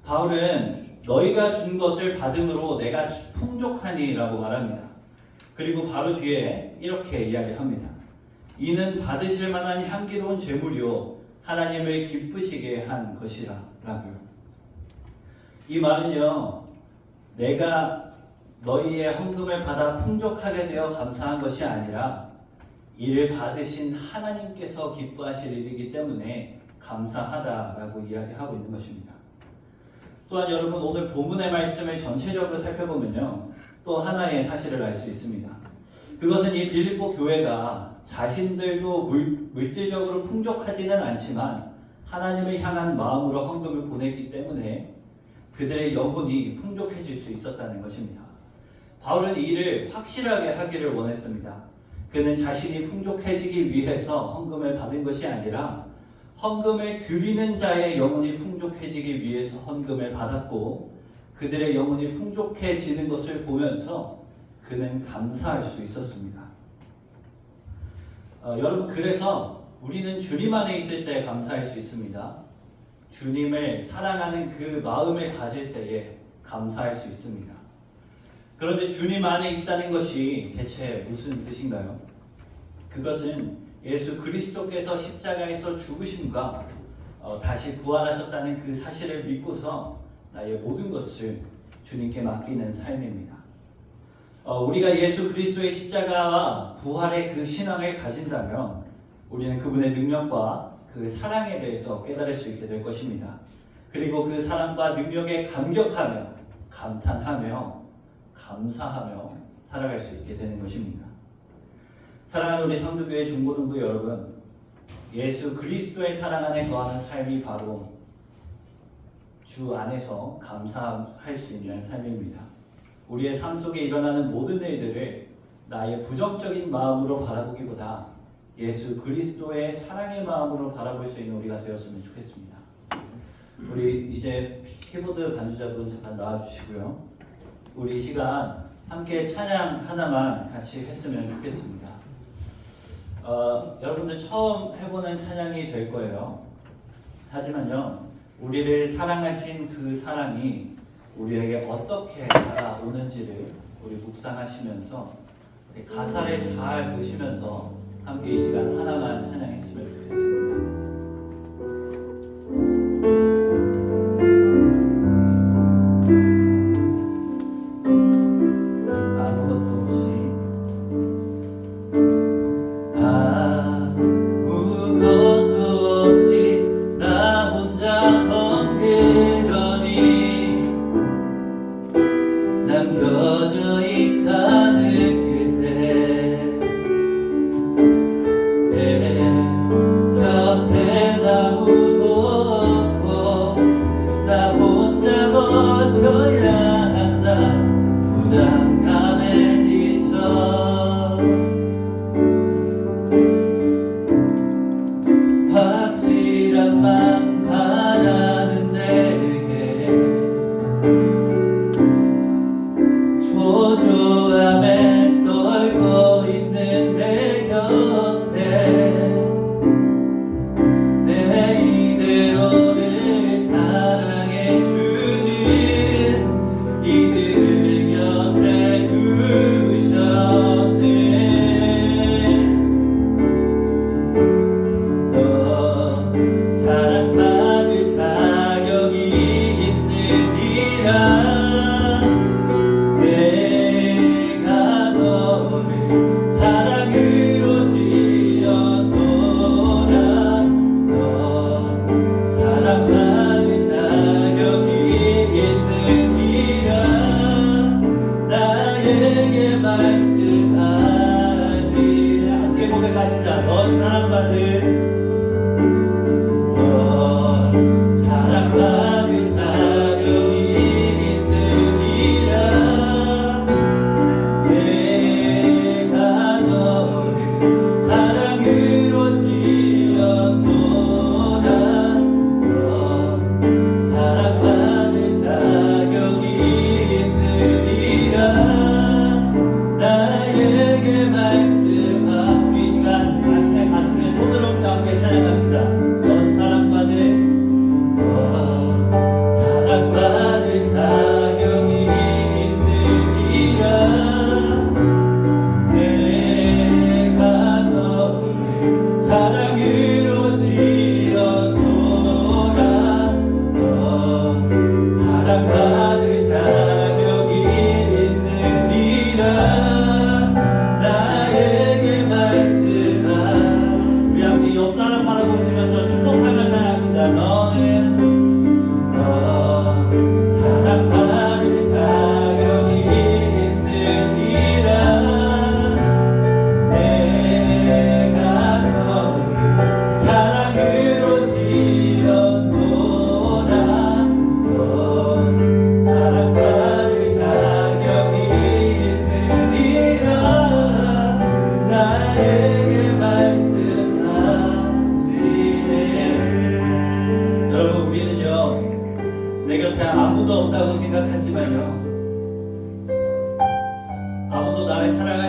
바울은 너희가 준 것을 받음으로 내가 풍족하니 라고 말합니다. 그리고 바로 뒤에 이렇게 이야기합니다. 이는 받으실 만한 향기로운 제물이요 하나님을 기쁘시게 한 것이라 라고요. 이 말은요, 내가 너희의 헌금을 받아 풍족하게 되어 감사한 것이 아니라 이를 받으신 하나님께서 기뻐하실 일이기 때문에 감사하다라고 이야기하고 있는 것입니다. 또한 여러분, 오늘 본문의 말씀을 전체적으로 살펴보면요, 또 하나의 사실을 알 수 있습니다. 그것은 이 빌립보 교회가 자신들도 물질적으로 풍족하지는 않지만 하나님을 향한 마음으로 헌금을 보냈기 때문에 그들의 영혼이 풍족해질 수 있었다는 것입니다. 바울은 이 일을 확실하게 하기를 원했습니다. 그는 자신이 풍족해지기 위해서 헌금을 받은 것이 아니라 헌금을 드리는 자의 영혼이 풍족해지기 위해서 헌금을 받았고, 그들의 영혼이 풍족해지는 것을 보면서 그는 감사할 수 있었습니다. 여러분, 그래서 우리는 주님 안에 있을 때 감사할 수 있습니다. 주님을 사랑하는 그 마음을 가질 때에 감사할 수 있습니다. 그런데 주님 안에 있다는 것이 대체 무슨 뜻인가요? 그것은 예수 그리스도께서 십자가에서 죽으심과 다시 부활하셨다는 그 사실을 믿고서 나의 모든 것을 주님께 맡기는 삶입니다. 우리가 예수 그리스도의 십자가와 부활의 그 신앙을 가진다면 우리는 그분의 능력과 그 사랑에 대해서 깨달을 수 있게 될 것입니다. 그리고 그 사랑과 능력에 감격하며 감탄하며 감사하며 살아갈 수 있게 되는 것입니다. 사랑하는 우리 성도교회 중고등부 여러분, 예수 그리스도의 사랑 안에 거하는 삶이 바로 주 안에서 감사할 수 있는 삶입니다. 우리의 삶 속에 일어나는 모든 일들을 나의 부정적인 마음으로 바라보기보다 예수 그리스도의 사랑의 마음으로 바라볼 수 있는 우리가 되었으면 좋겠습니다. 우리 이제 키보드 반주자분 잠깐 나와주시고요. 우리 이 시간 함께 찬양 하나만 같이 했으면 좋겠습니다. 여러분들 처음 해보는 찬양이 될 거예요. 하지만요, 우리를 사랑하신 그 사랑이 우리에게 어떻게 다가오는지를 우리 묵상하시면서 우리 가사를 잘 보시면서 함께 이 시간 하나만 찬양했으면 좋겠습니다.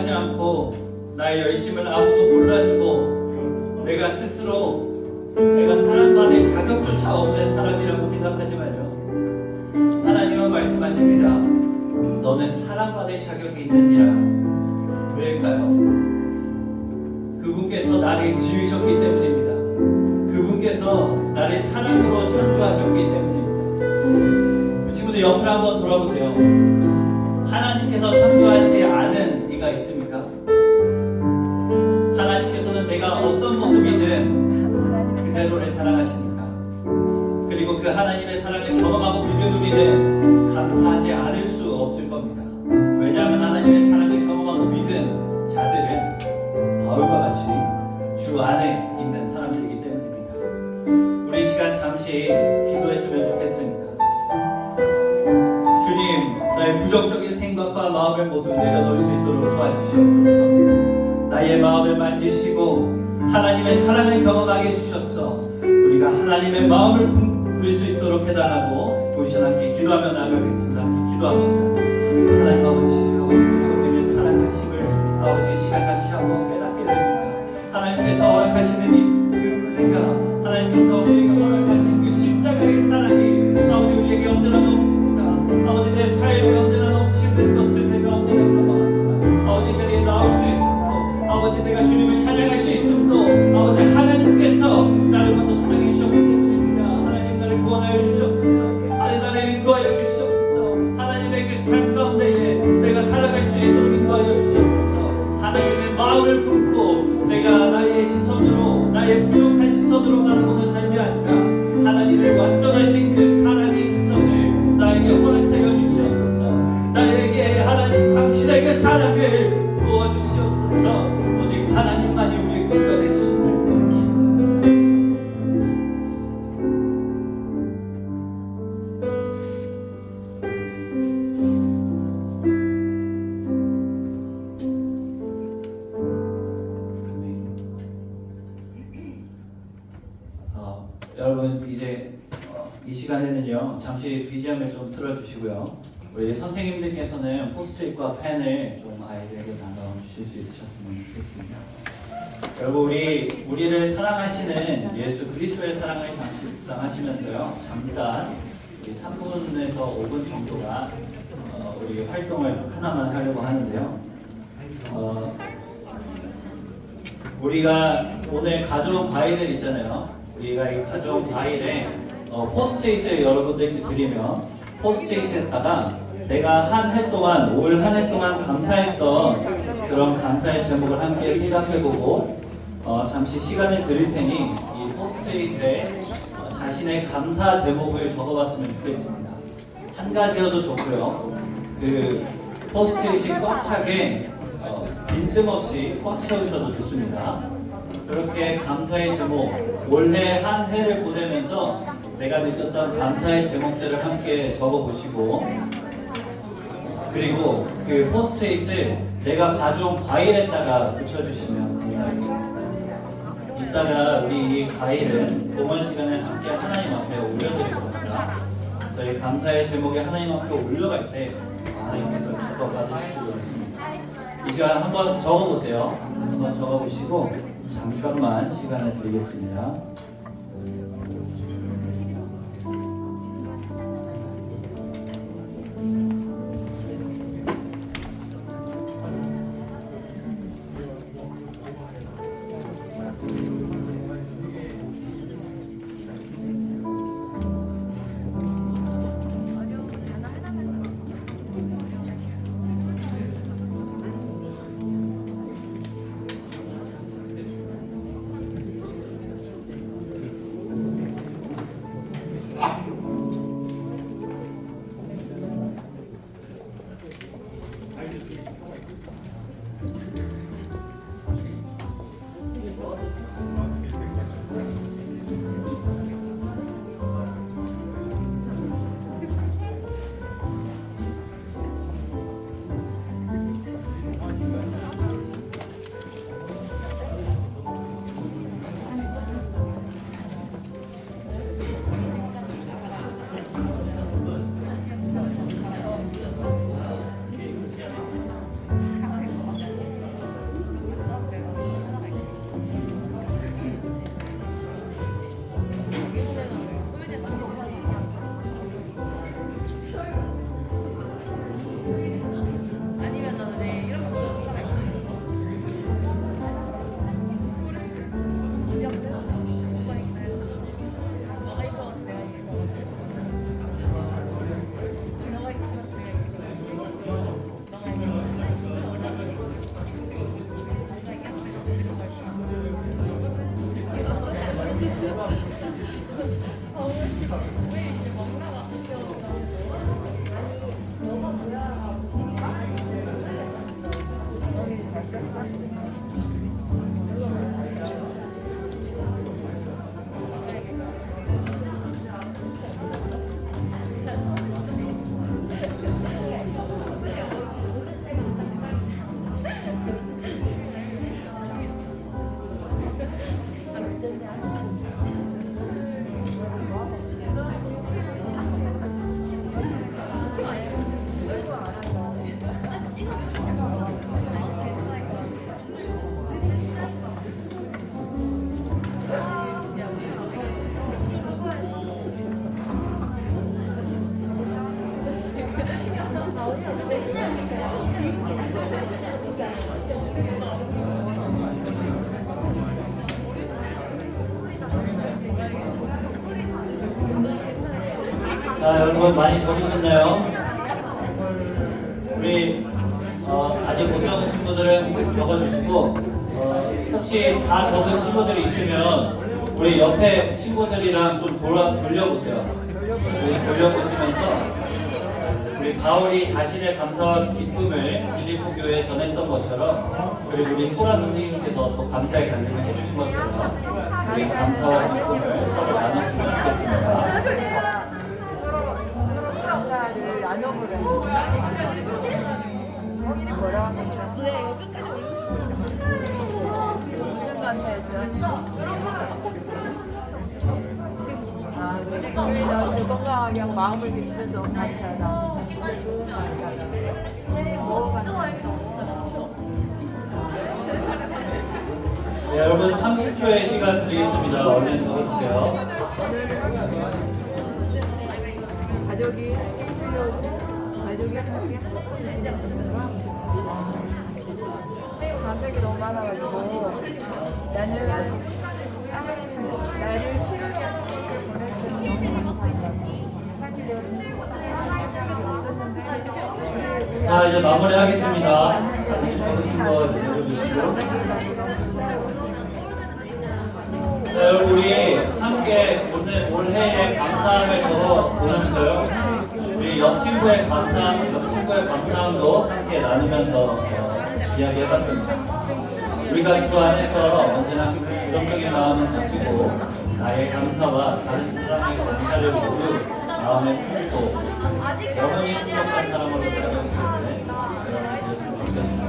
인정하지 않고 나의 열심을 아무도 몰라주고 내가 스스로 내가 사랑받을 자격조차 없는 사람이라고 생각하지만요, 하나님은 말씀하십니다. 너는 사랑받을 자격이 있느니라. 왜일까요? 그분께서 나를 지으셨기 때문입니다. 그분께서 나를 사랑으로 창조하셨기 때문입니다. 친구들 옆을 한번 돌아보세요. 하나님께서 창조하지 않은 이가 있습니까? 하나님께서는 내가 어떤 모습이든 그대로를 사랑하십니다. 그리고 그 하나님의 사랑을 경험하고 믿는 우리는 감사하지 않을 수 없을 겁니다. 왜냐하면 하나님의 사랑을 경험하고 믿은 자들은 바울과 같이 주 안에 있는 사람들이기 때문입니다. 우리 이 시간 잠시 기도했으면 좋겠습니다. 주님, 나의 부정적인 생각과 마음을 모두 내려놓을 수 있도록 도와주시옵소서. 나의 마음을 만지시고 하나님의 사랑을 경험하게 해주셔서 우리가 하나님의 마음을 품을 수 있도록 해달라고 우리 시간 함께 기도하며 나가겠습니다. 함께 기도합시다. 하나님 아버지께서 우리를 사랑하심을 아버지 이 시간 다시 한번 깨닫게 됩니다. 하나님께서 허락하시는 이 은혜가, 하나님께서 우리에게 허락하신 그 십자가의 사랑이 아버지 우리에게 언제나 넘칩니다. 아버지 내 삶에 언제나 넘치는 것을 내가 언제나 경험합니다. 아버지 이 자리에 나올 수 있음도, 아버지 내가 주님을 찬양할 수 있음도 아버지 하나님께서 나를 먼저 사랑해 주셨기 때문입니다. 하나님 나를 구원하여 주시옵소서. 하나님 나를 인도하여 주시옵소서. 하나님의 그 삶 가운데에 내가 살아갈 수 있도록 인도하여 주시옵소서. 하나님의 마음을 품고 내가 나의 시선으로, 나의 부족한 시선으로 바라보는 삶이 아니라 하나님의 완전하신 그 사랑의 시선을 나에게 허락하여 주시옵소서. 나에게 하나님 당신의 그 사랑을 부어주시옵소서. 오직 하나님만이 우리의 근거 되시고 여러분 이제 이 시간에는요 잠시 BGM을 좀 틀어주시고요. 우리 선생님들께서는 포스트잇과 펜을 좀 아이들에게 나눠 주실 수 있으셨으면 좋겠습니다. 여러분 우리를 사랑하시는 예수 그리스도의 사랑을 잠시 묵상하시면서요 잠깐 우리 3분에서 5분 정도가 우리 활동을 하나만 하려고 하는데요. 우리가 오늘 가져온 과일들 있잖아요. 우리가 이 가져온 과일에 포스트잇을 여러분들께 드리면 포스트잇에다가 내가 한 해 동안, 올 한 해 동안 감사했던 그런 감사의 제목을 함께 생각해보고 잠시 시간을 드릴 테니 이 포스트잇에 자신의 감사 제목을 적어봤으면 좋겠습니다. 한 가지여도 좋고요. 그 포스트잇이 꽉 차게 빈틈없이 꽉 채우셔도 좋습니다. 그렇게 감사의 제목, 올해 한 해를 보내면서 내가 느꼈던 감사의 제목들을 함께 적어보시고, 그리고 그 포스트잇을 내가 가져온 과일에다가 붙여주시면 감사하겠습니다. 이따가 우리 이 과일은 공헌 시간에 함께 하나님 앞에 올려드릴 겁니다. 그래서 이 감사의 제목에 하나님 앞에 올려갈 때 하나님께서 기뻐 받으실 줄 믿습니다. 이 시간 한번 적어보세요. 한번 적어보시고 잠깐만 시간을 드리겠습니다. 자, 여러분 많이 적으셨나요? 우리 아직 못 적은 친구들은 적어주시고 혹시 다 적은 친구들이 있으면 우리 옆에 친구들이랑 좀 돌려보세요. 돌려보시면서 우리 바울이 자신의 감사와 기쁨을 빌립보 교회에 전했던 것처럼 그리고 우리 소라 선생님께서 또 감사의 간증을 해주신 것처럼 우리 감사와 기쁨을 서로 나눴으면 좋겠습니다. 감사를 나눠보려. 뭐라 하면 무슨 감사했어요? 너희들 건강하게 하고 마음을 기쁘면서 감사하다. 진짜 좋은 감사다. 네, 여러분 30초의 시간 드리겠습니다. 얼른 적어주세요. 가족이 함께 감사가 너무 많아가지고 나는 나를 키우기 위해서 보낼 때 너무 감사합니다. 자, 이제 마무리하겠습니다. 다들 적으신 거 내려주시고. 자, 여러분 우리 함께 오늘 올해의 감사함을 적어 보면서요. 우리 옆 친구의 감사함도 함께 나누면서 이야기해봤습니다. 우리가 주 안에서 언제나 부정적인 마음을 가지고 나의 감사와 다른 사람의 감사를 모두 마음에 품고 영원히 행복한 사람으로 살아갈 수 있는 여러분 되셨으면 좋겠습니다.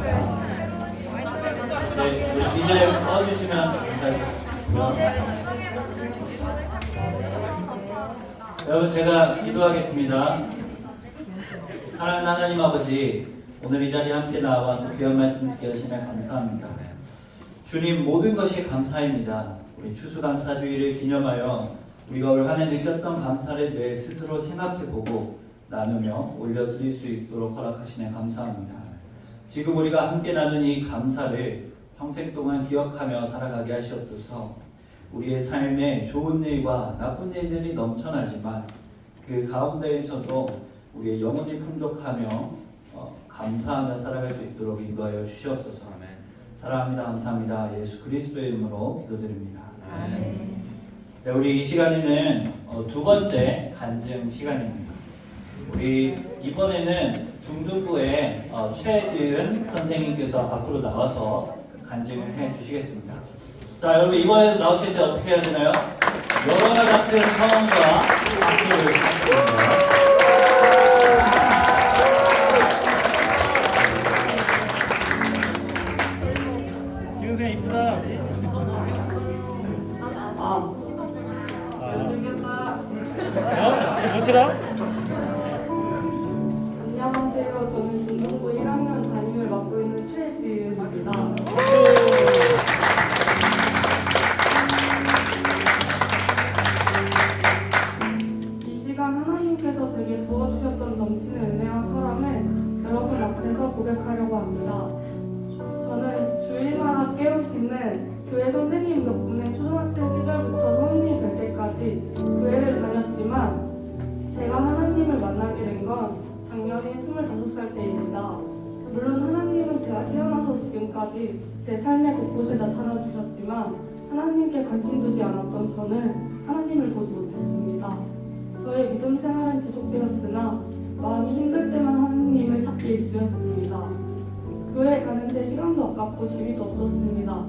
네, 우리 DJ 꺼주시면 감사하겠습니다. 여러분 제가 기도하겠습니다. 사랑하는 하나님 아버지, 오늘 이 자리에 함께 나와 또 귀한 말씀 듣게 하시며 감사합니다. 주님, 모든 것이 감사입니다. 우리 추수감사주의를 기념하여 우리가 올 한 해 느꼈던 감사를 내 스스로 생각해보고 나누며 올려드릴 수 있도록 허락하시며 감사합니다. 지금 우리가 함께 나눈 이 감사를 평생 동안 기억하며 살아가게 하시옵소서. 우리의 삶에 좋은 일과 나쁜 일들이 넘쳐나지만 그 가운데에서도 우리의 영혼이 풍족하며 감사하며 살아갈 수 있도록 인도하여 주시옵소서. 사랑합니다. 감사합니다. 예수 그리스도의 이름으로 기도드립니다. 네, 우리 이 시간에는 두 번째 간증 시간입니다. 우리 이번에는 중등부의 최지은 선생님께서 앞으로 나와서 간증을 해주시겠습니다. 자, 여러분 이번에 나오실 때 어떻게 해야 되나요? 여러 같은 성원과 박수를 부탁드립니다. 기은생 이쁘다. 뭐시라? 안녕하세요. 저는 중등부 1학년 담임을 맡고 있는 최지은입니다. 이 시간 하나님께서 제게 부어주셨던 넘치는 은혜와 사랑을 여러분 앞에서 고백하려고 합니다. 저는 주일마다 깨우시는 교회 선생님 덕분에 초등학생 시절부터 성인이 될 때까지 교회를 다녔지만 제가 하나님을 만나게 된 건 작년인 25살 때입니다. 물론 하나님은 제가 태어나서 지금까지 제 삶의 곳곳에 나타나 주셨지만 하나님께 관심 두지 않았던 저는 하나님을 보지 못했습니다. 저의 믿음 생활은 지속되었으나 마음이 힘들 때만 하나님을 찾기 일쑤였습니다. 교회 가는데 시간도 아깝고 재미도 없었습니다.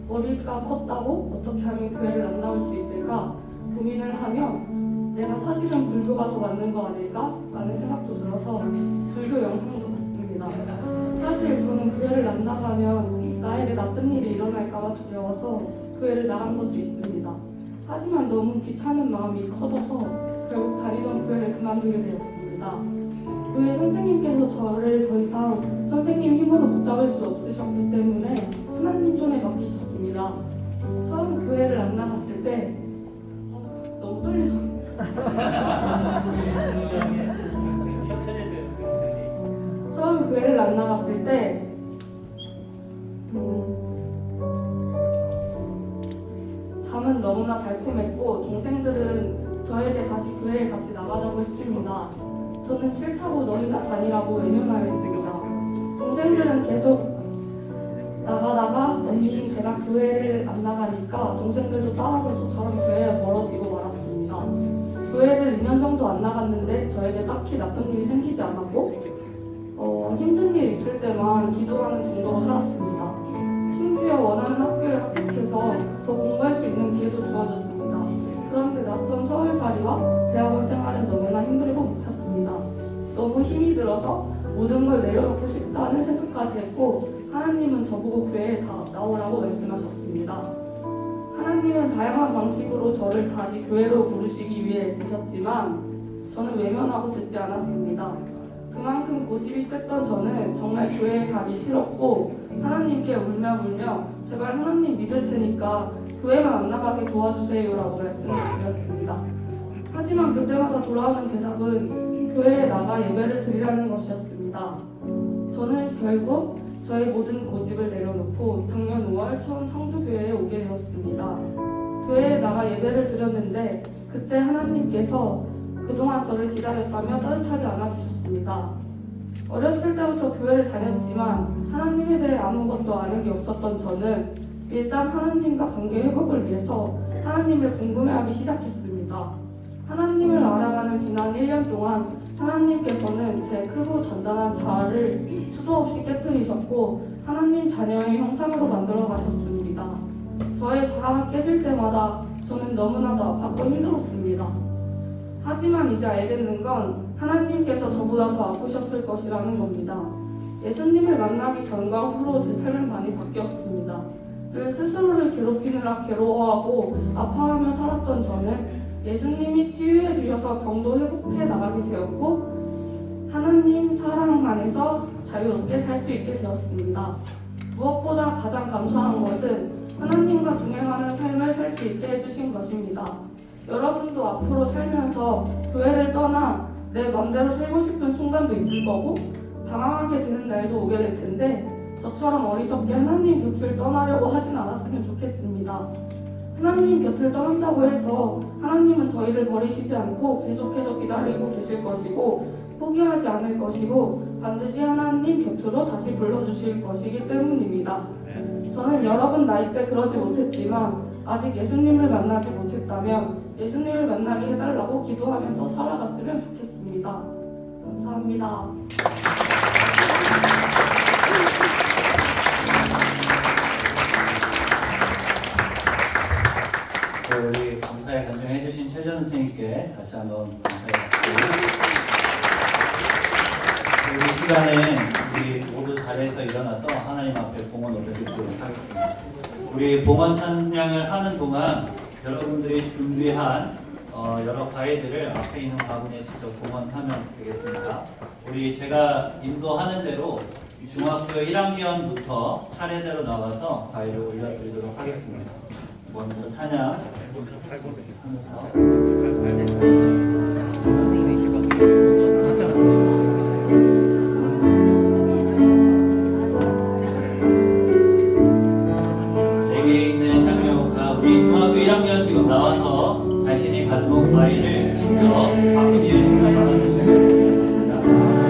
머리가 컸다고 어떻게 하면 교회를 안 나올 수 있을까 고민을 하며 내가 사실은 불교가 더 맞는 거 아닐까? 라는 생각도 들어서 불교 영상도 봤습니다. 사실 저는 교회를 안 나가면 나에게 나쁜 일이 일어날까 봐 두려워서 교회를 나간 것도 있습니다. 하지만 너무 귀찮은 마음이 커져서 결국 다니던 교회를 그만두게 되었습니다. 교회 선생님께서 저를 더 이상 선생님 힘으로 붙잡을 수 없으셨기 때문에 하나님 손에 맡기셨습니다. 처음 교회를 안 나갔을 때 너무 떨려. 처음 교회를 안 나갔을 때 잠은 너무나 달콤했고 동생들은 저에게 다시 교회에 같이 나가자고 했습니다. 저는 싫다고 너희나 다니라고 외면하였습니다. 동생들은 계속 나가다가 언니인 제가 교회를 안 나가니까 동생들도 따라서 저처럼 교회에 멀어지고 말았습니다. 교회를 2년 정도 안 나갔는데 저에게 딱히 나쁜 일이 생기지 않았고 힘든 일 있을 때만 기도하는 정도로 살았습니다. 심지어 원하는 학교에 합격해서 더 공부할 수 있는 기회도 주어졌습니다. 그런데 낯선 서울살이와 대학원 생활은 너무나 힘들고 못 찾습니다. 너무 힘이 들어서 모든 걸 내려놓고 싶다는 생각까지 했고 하나님은 저보고 교회에 다 나오라고 말씀하셨습니다. 하나님은 다양한 방식으로 저를 다시 교회로 부르시기 위해 애쓰셨지만 저는 외면하고 듣지 않았습니다. 그만큼 고집이 셌던 저는 정말 교회에 가기 싫었고 하나님께 울며 제발 하나님 믿을 테니까 교회만 안 나가게 도와주세요라고 말씀을 드렸습니다. 하지만 그때마다 돌아오는 대답은 교회에 나가 예배를 드리라는 것이었습니다. 저는 결국 저의 모든 고집을 내려놓고 작년 5월 처음 성도교회에 오게 되었습니다. 교회에 나가 예배를 드렸는데 그때 하나님께서 그동안 저를 기다렸다며 따뜻하게 안아주셨습니다. 어렸을 때부터 교회를 다녔지만 하나님에 대해 아무것도 아는 게 없었던 저는 일단 하나님과 관계 회복을 위해서 하나님을 궁금해하기 시작했습니다. 하나님을 알아가는 지난 1년 동안 하나님께서는 제 크고 단단한 자아를 수도 없이 깨뜨리셨고 하나님 자녀의 형상으로 만들어 가셨습니다. 저의 자아가 깨질 때마다 저는 너무나도 아팠고 힘들었습니다. 하지만 이제 알겠는 건 하나님께서 저보다 더 아프셨을 것이라는 겁니다. 예수님을 만나기 전과 후로 제 삶은 많이 바뀌었습니다. 늘 스스로를 괴롭히느라 괴로워하고 아파하며 살았던 저는 예수님이 치유해 주셔서 병도 회복해 나가게 되었고 하나님 사랑 안에서 자유롭게 살 수 있게 되었습니다. 무엇보다 가장 감사한 것은 하나님과 동행하는 삶을 살 수 있게 해주신 것입니다. 여러분도 앞으로 살면서 교회를 떠나 내 맘대로 살고 싶은 순간도 있을 거고 방황하게 되는 날도 오게 될 텐데 저처럼 어리석게 하나님 곁을 떠나려고 하진 않았으면 좋겠습니다. 하나님 곁을 떠난다고 해서 하나님은 저희를 버리시지 않고 계속해서 기다리고 계실 것이고 포기하지 않을 것이고 반드시 하나님 곁으로 다시 불러주실 것이기 때문입니다. 저는 여러분 나이 때 그러지 못했지만 아직 예수님을 만나지 못했다면 예수님을 만나게 해달라고 기도하면서 살아갔으면 좋겠습니다. 감사합니다. 우리 감사의 간증해주신 최전 선생님께 다시 한번 감사드립니다. 이 시간에 우리 모두 자리에서 일어나서 하나님 앞에 봉헌 올려드리도록 하겠습니다. 우리 봉헌 찬양을 하는 동안 여러분들이 준비한 여러 과일들을 앞에 있는 바구니에 직접 봉헌하면 되겠습니다. 우리 제가 인도하는 대로 중학교 1학년부터 차례대로 나와서 과일을 올려드리도록 하겠습니다. 먼저 찬양 내게 있는 향유가 우리 중학교 1학년 지금 나와서 자신이 가져온 과일을 직접 바구니에 담아주시면 되겠습니다. 그 말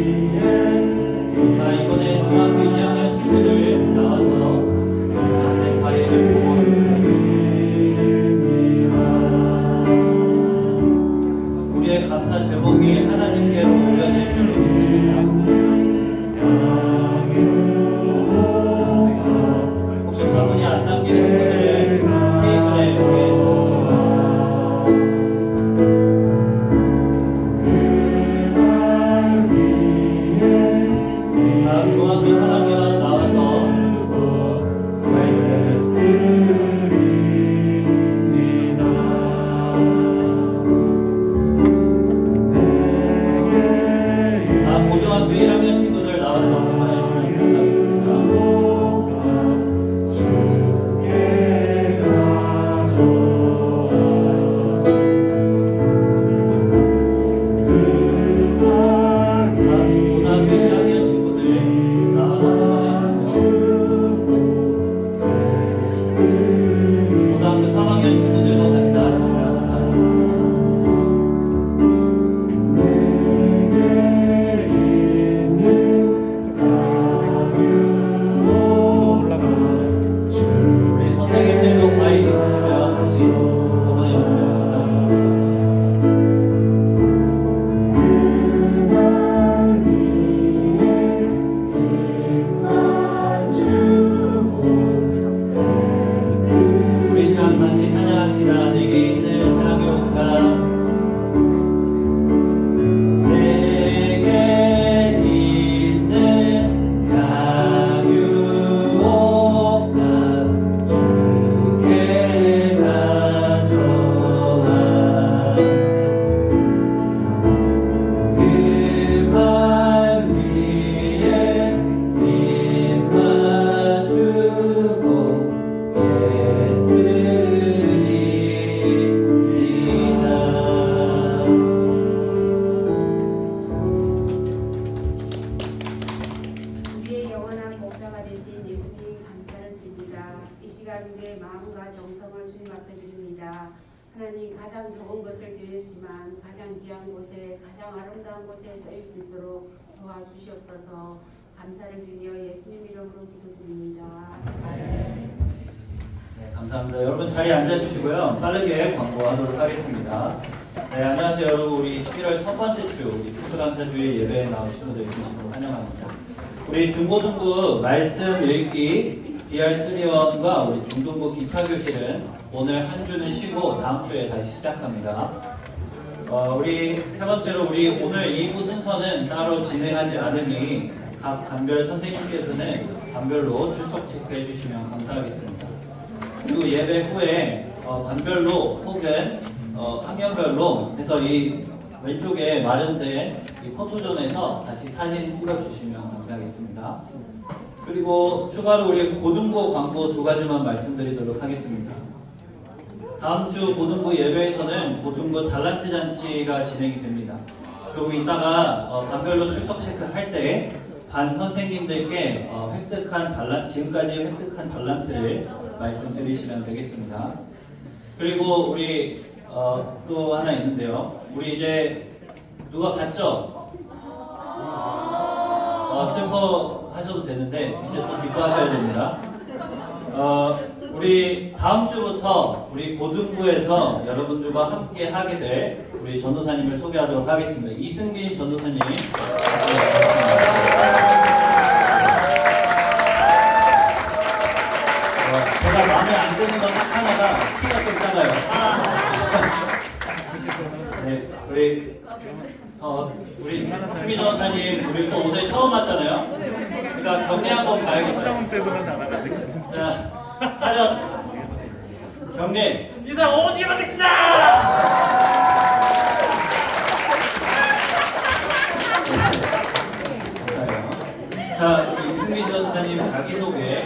위에 있는 친구들을 테이블에 위에 적어주세요. 다음 중학교 3학년 나와서 과일을 내드렸습니다. 고등학교 1학년 친구들 나와서 한번 해주시면 감사하겠습니다. 고등학교 2학년 친구들 나와서 한번 해주세요. 고등학교 3학년 친구들도 같이 나와주시면 감사하겠습니다. 우리 선생님들도 과일 있으시면 같이 보내주시면 감사하겠습니다. 우리 시간 같이 찬양합시다. 내게 있는 향유가 내게 있는 향유가 주께 가져와 그 발 위에 입 마시고 우리의 영원한 목자가 되신 예수님 감사를 드립니다. 이 시간 우리의 마음과 정성을 주님 앞에 드립니다. 하나님 가장 적은 것을 드렸지만 가장 귀한 곳에 가장 아름다운 곳에 서일 수 있도록 도와주시옵소서. 감사를 드리며 예수님 이름으로 기도드립니다. 네, 감사합니다. 여러분 자리에 앉아주시고요. 빠르게 광고하도록 하겠습니다. 네, 안녕하세요. 여러분, 우리 11월 첫 번째 주 우리 추수감사주의 예배에 나오신 분들 진심으로 환영합니다. 우리 중고등부 말씀 읽기 DR3원과 우리 중등부 기타 교실은 오늘 한 주는 쉬고 다음 주에 다시 시작합니다. 우리 세 번째로 우리 오늘 2부 순서는 따로 진행하지 않으니 각 반별 선생님께서는 반별로 출석 체크해 주시면 감사하겠습니다. 그리고 예배 후에 반별로 혹은 학년별로 해서 이 왼쪽에 마련된 이 포토존에서 같이 사진 찍어주시면 감사하겠습니다. 그리고 추가로 우리 고등부 광고 2가지만 말씀드리도록 하겠습니다. 다음 주 고등부 예배에서는 고등부 달란트 잔치가 진행이 됩니다. 조금 이따가 반별로 출석 체크할 때 반 선생님들께 지금까지 획득한 달란트를 말씀드리시면 되겠습니다. 그리고 우리 또 하나 있는데요. 우리 이제 누가 갔죠? 슬퍼하셔도 되는데 이제 또 기뻐하셔야 됩니다. 우리 다음 주부터 우리 고등부에서 여러분들과 함께 하게 될 우리 전도사님을 소개하도록 하겠습니다. 이승빈 전도사님. 제가 마음에 안 드는 건 딱 하나가 키가 좀 작아요. 네, 우리 승민 전사님, 우리 또 오늘 처음 왔잖아요. 그러니까 경례 한번 봐야겠죠. 자, 차렷, 경례. 인사 오시게 받겠습니다. 자, 이승민 전사님 자기소개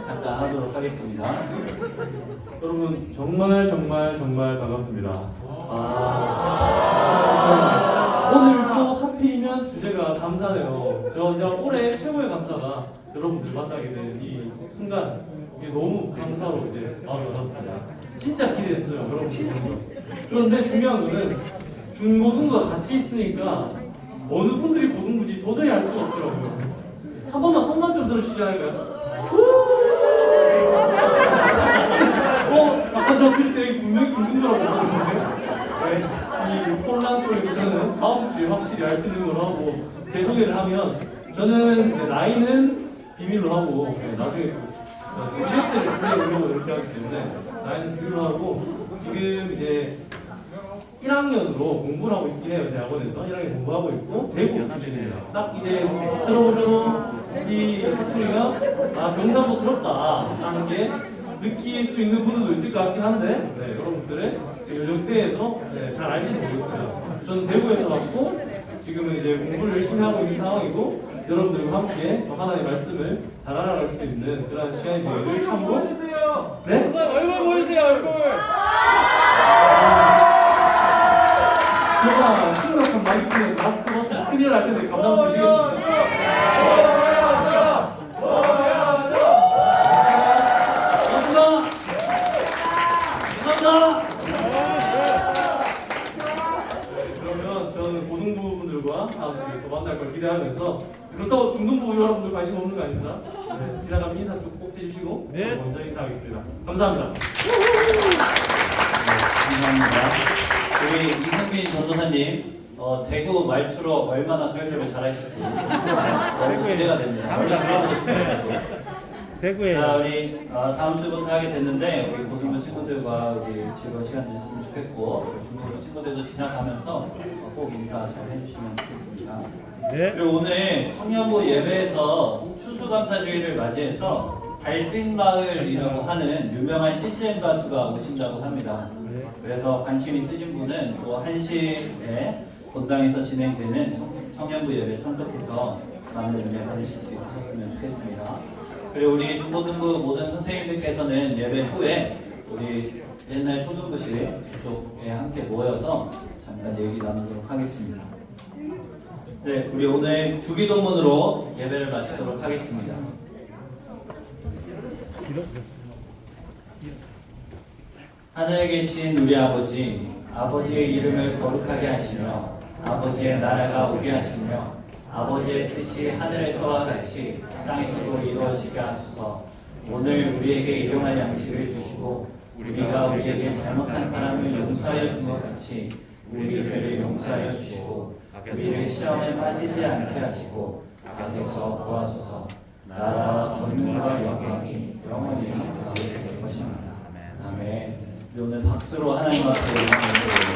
잠깐 하도록 하겠습니다. 여러분 정말 반갑습니다. 진짜 오늘 또 하필이면 주제가 감사네요. 저 진짜 올해 최고의 감사가 여러분들 만나게 된 이 순간 이게 너무 감사로 이제 마음이 받았습니다. 진짜 기대했어요, 여러분들. 그런데 중요한 거는 중고등부가 같이 있으니까 어느 분들이 고등부인지 도저히 알 수가 없더라고요. 한 번만 손만 좀 들어주시지 않을까요? 아까 저 들을 때 분명히 중등부라고 했었는데 이 혼란 속에서 저는 다음 주에 확실히 알 수 있는 걸 하고 제 소개를 하면 저는 이제 나이는 비밀로 하고 나중에 또 이벤트를 준비해 보려고 이렇게 하기 때문에 나이는 비교를 하고 지금 이제 1학년으로 공부를 하고 있긴 해요. 대학원에서 1학년 공부하고 있고 대구 출신입니다. 딱 이제 들어보셔도 이 사투리가 아 경상도스럽다 하는 게 느낄 수 있는 분들도 있을 것 같긴 한데 네, 여러분들의 연령대에서 네, 잘 알지는 모르겠어요. 저는 대구에서 왔고 지금은 이제 공부를 열심히 하고 있는 상황이고 여러분들과 함께 더 하나님의 말씀을 잘 알아갈 수 있는 그런 시간이 되기를 참고 네? 얼굴 보여주세요, 얼굴. 제가 심각한 마이크에서 마스크 벗으면 큰일 날 텐데 감당 되시겠습니까? 그러면 저는 고등부 분들과 다음 주에 또 만날 걸 기대하면서 그렇다고 중등부 여러분들 관심 없는 거 아닙니다. 네, 지나가면 인사 좀 꼭 해주시고 네. 먼저 인사하겠습니다. 감사합니다. 감사합니다. 우리 이승민 전도사님 대구 말투로 얼마나 설교를 잘하실지 너무 기대가 됩니다. 얼른 들어보고 싶어요. 대구에. 자, 우리 다음 주부터 하게 됐는데 우리 고등부 친구들과 우리 즐거운 시간 되셨으면 좋겠고 우리 중고등부 친구들도 지나가면서 꼭 인사 잘 해주시면 좋겠습니다. 네. 그리고 오늘 청년부 예배에서 추수감사주의를 맞이해서 달빛마을이라고 하는 유명한 CCM 가수가 오신다고 합니다. 그래서 관심 있으신 분은 또 1시에 본당에서 진행되는 청년부 예배 참석해서 많은 은혜 받으실 수 있으셨으면 좋겠습니다. 그리고 우리 중고등부 모든 선생님들께서는 예배 후에 우리 옛날 초등부실 그쪽에 함께 모여서 잠깐 얘기 나누도록 하겠습니다. 네, 우리 오늘 주기도문으로 예배를 마치도록 하겠습니다. 하늘에 계신 우리 아버지, 아버지의 이름을 거룩하게 하시며 아버지의 나라가 오게 하시며 아버지의 뜻이 하늘에서와 같이 땅에서도 이루어지게 하소서. 오늘 우리에게 일용할 양식을 주시고 우리가 우리에게 잘못한 사람을 용서하여 준 것 같이 우리 죄를 용서하여 주시고 우리를 시험에 빠지지 않게 하시고 악에서 구하소서. 나라와 권능과 영광이 영원히 아버지의 것입니다. 아멘. 오늘 박수로 하나님 앞에 영광을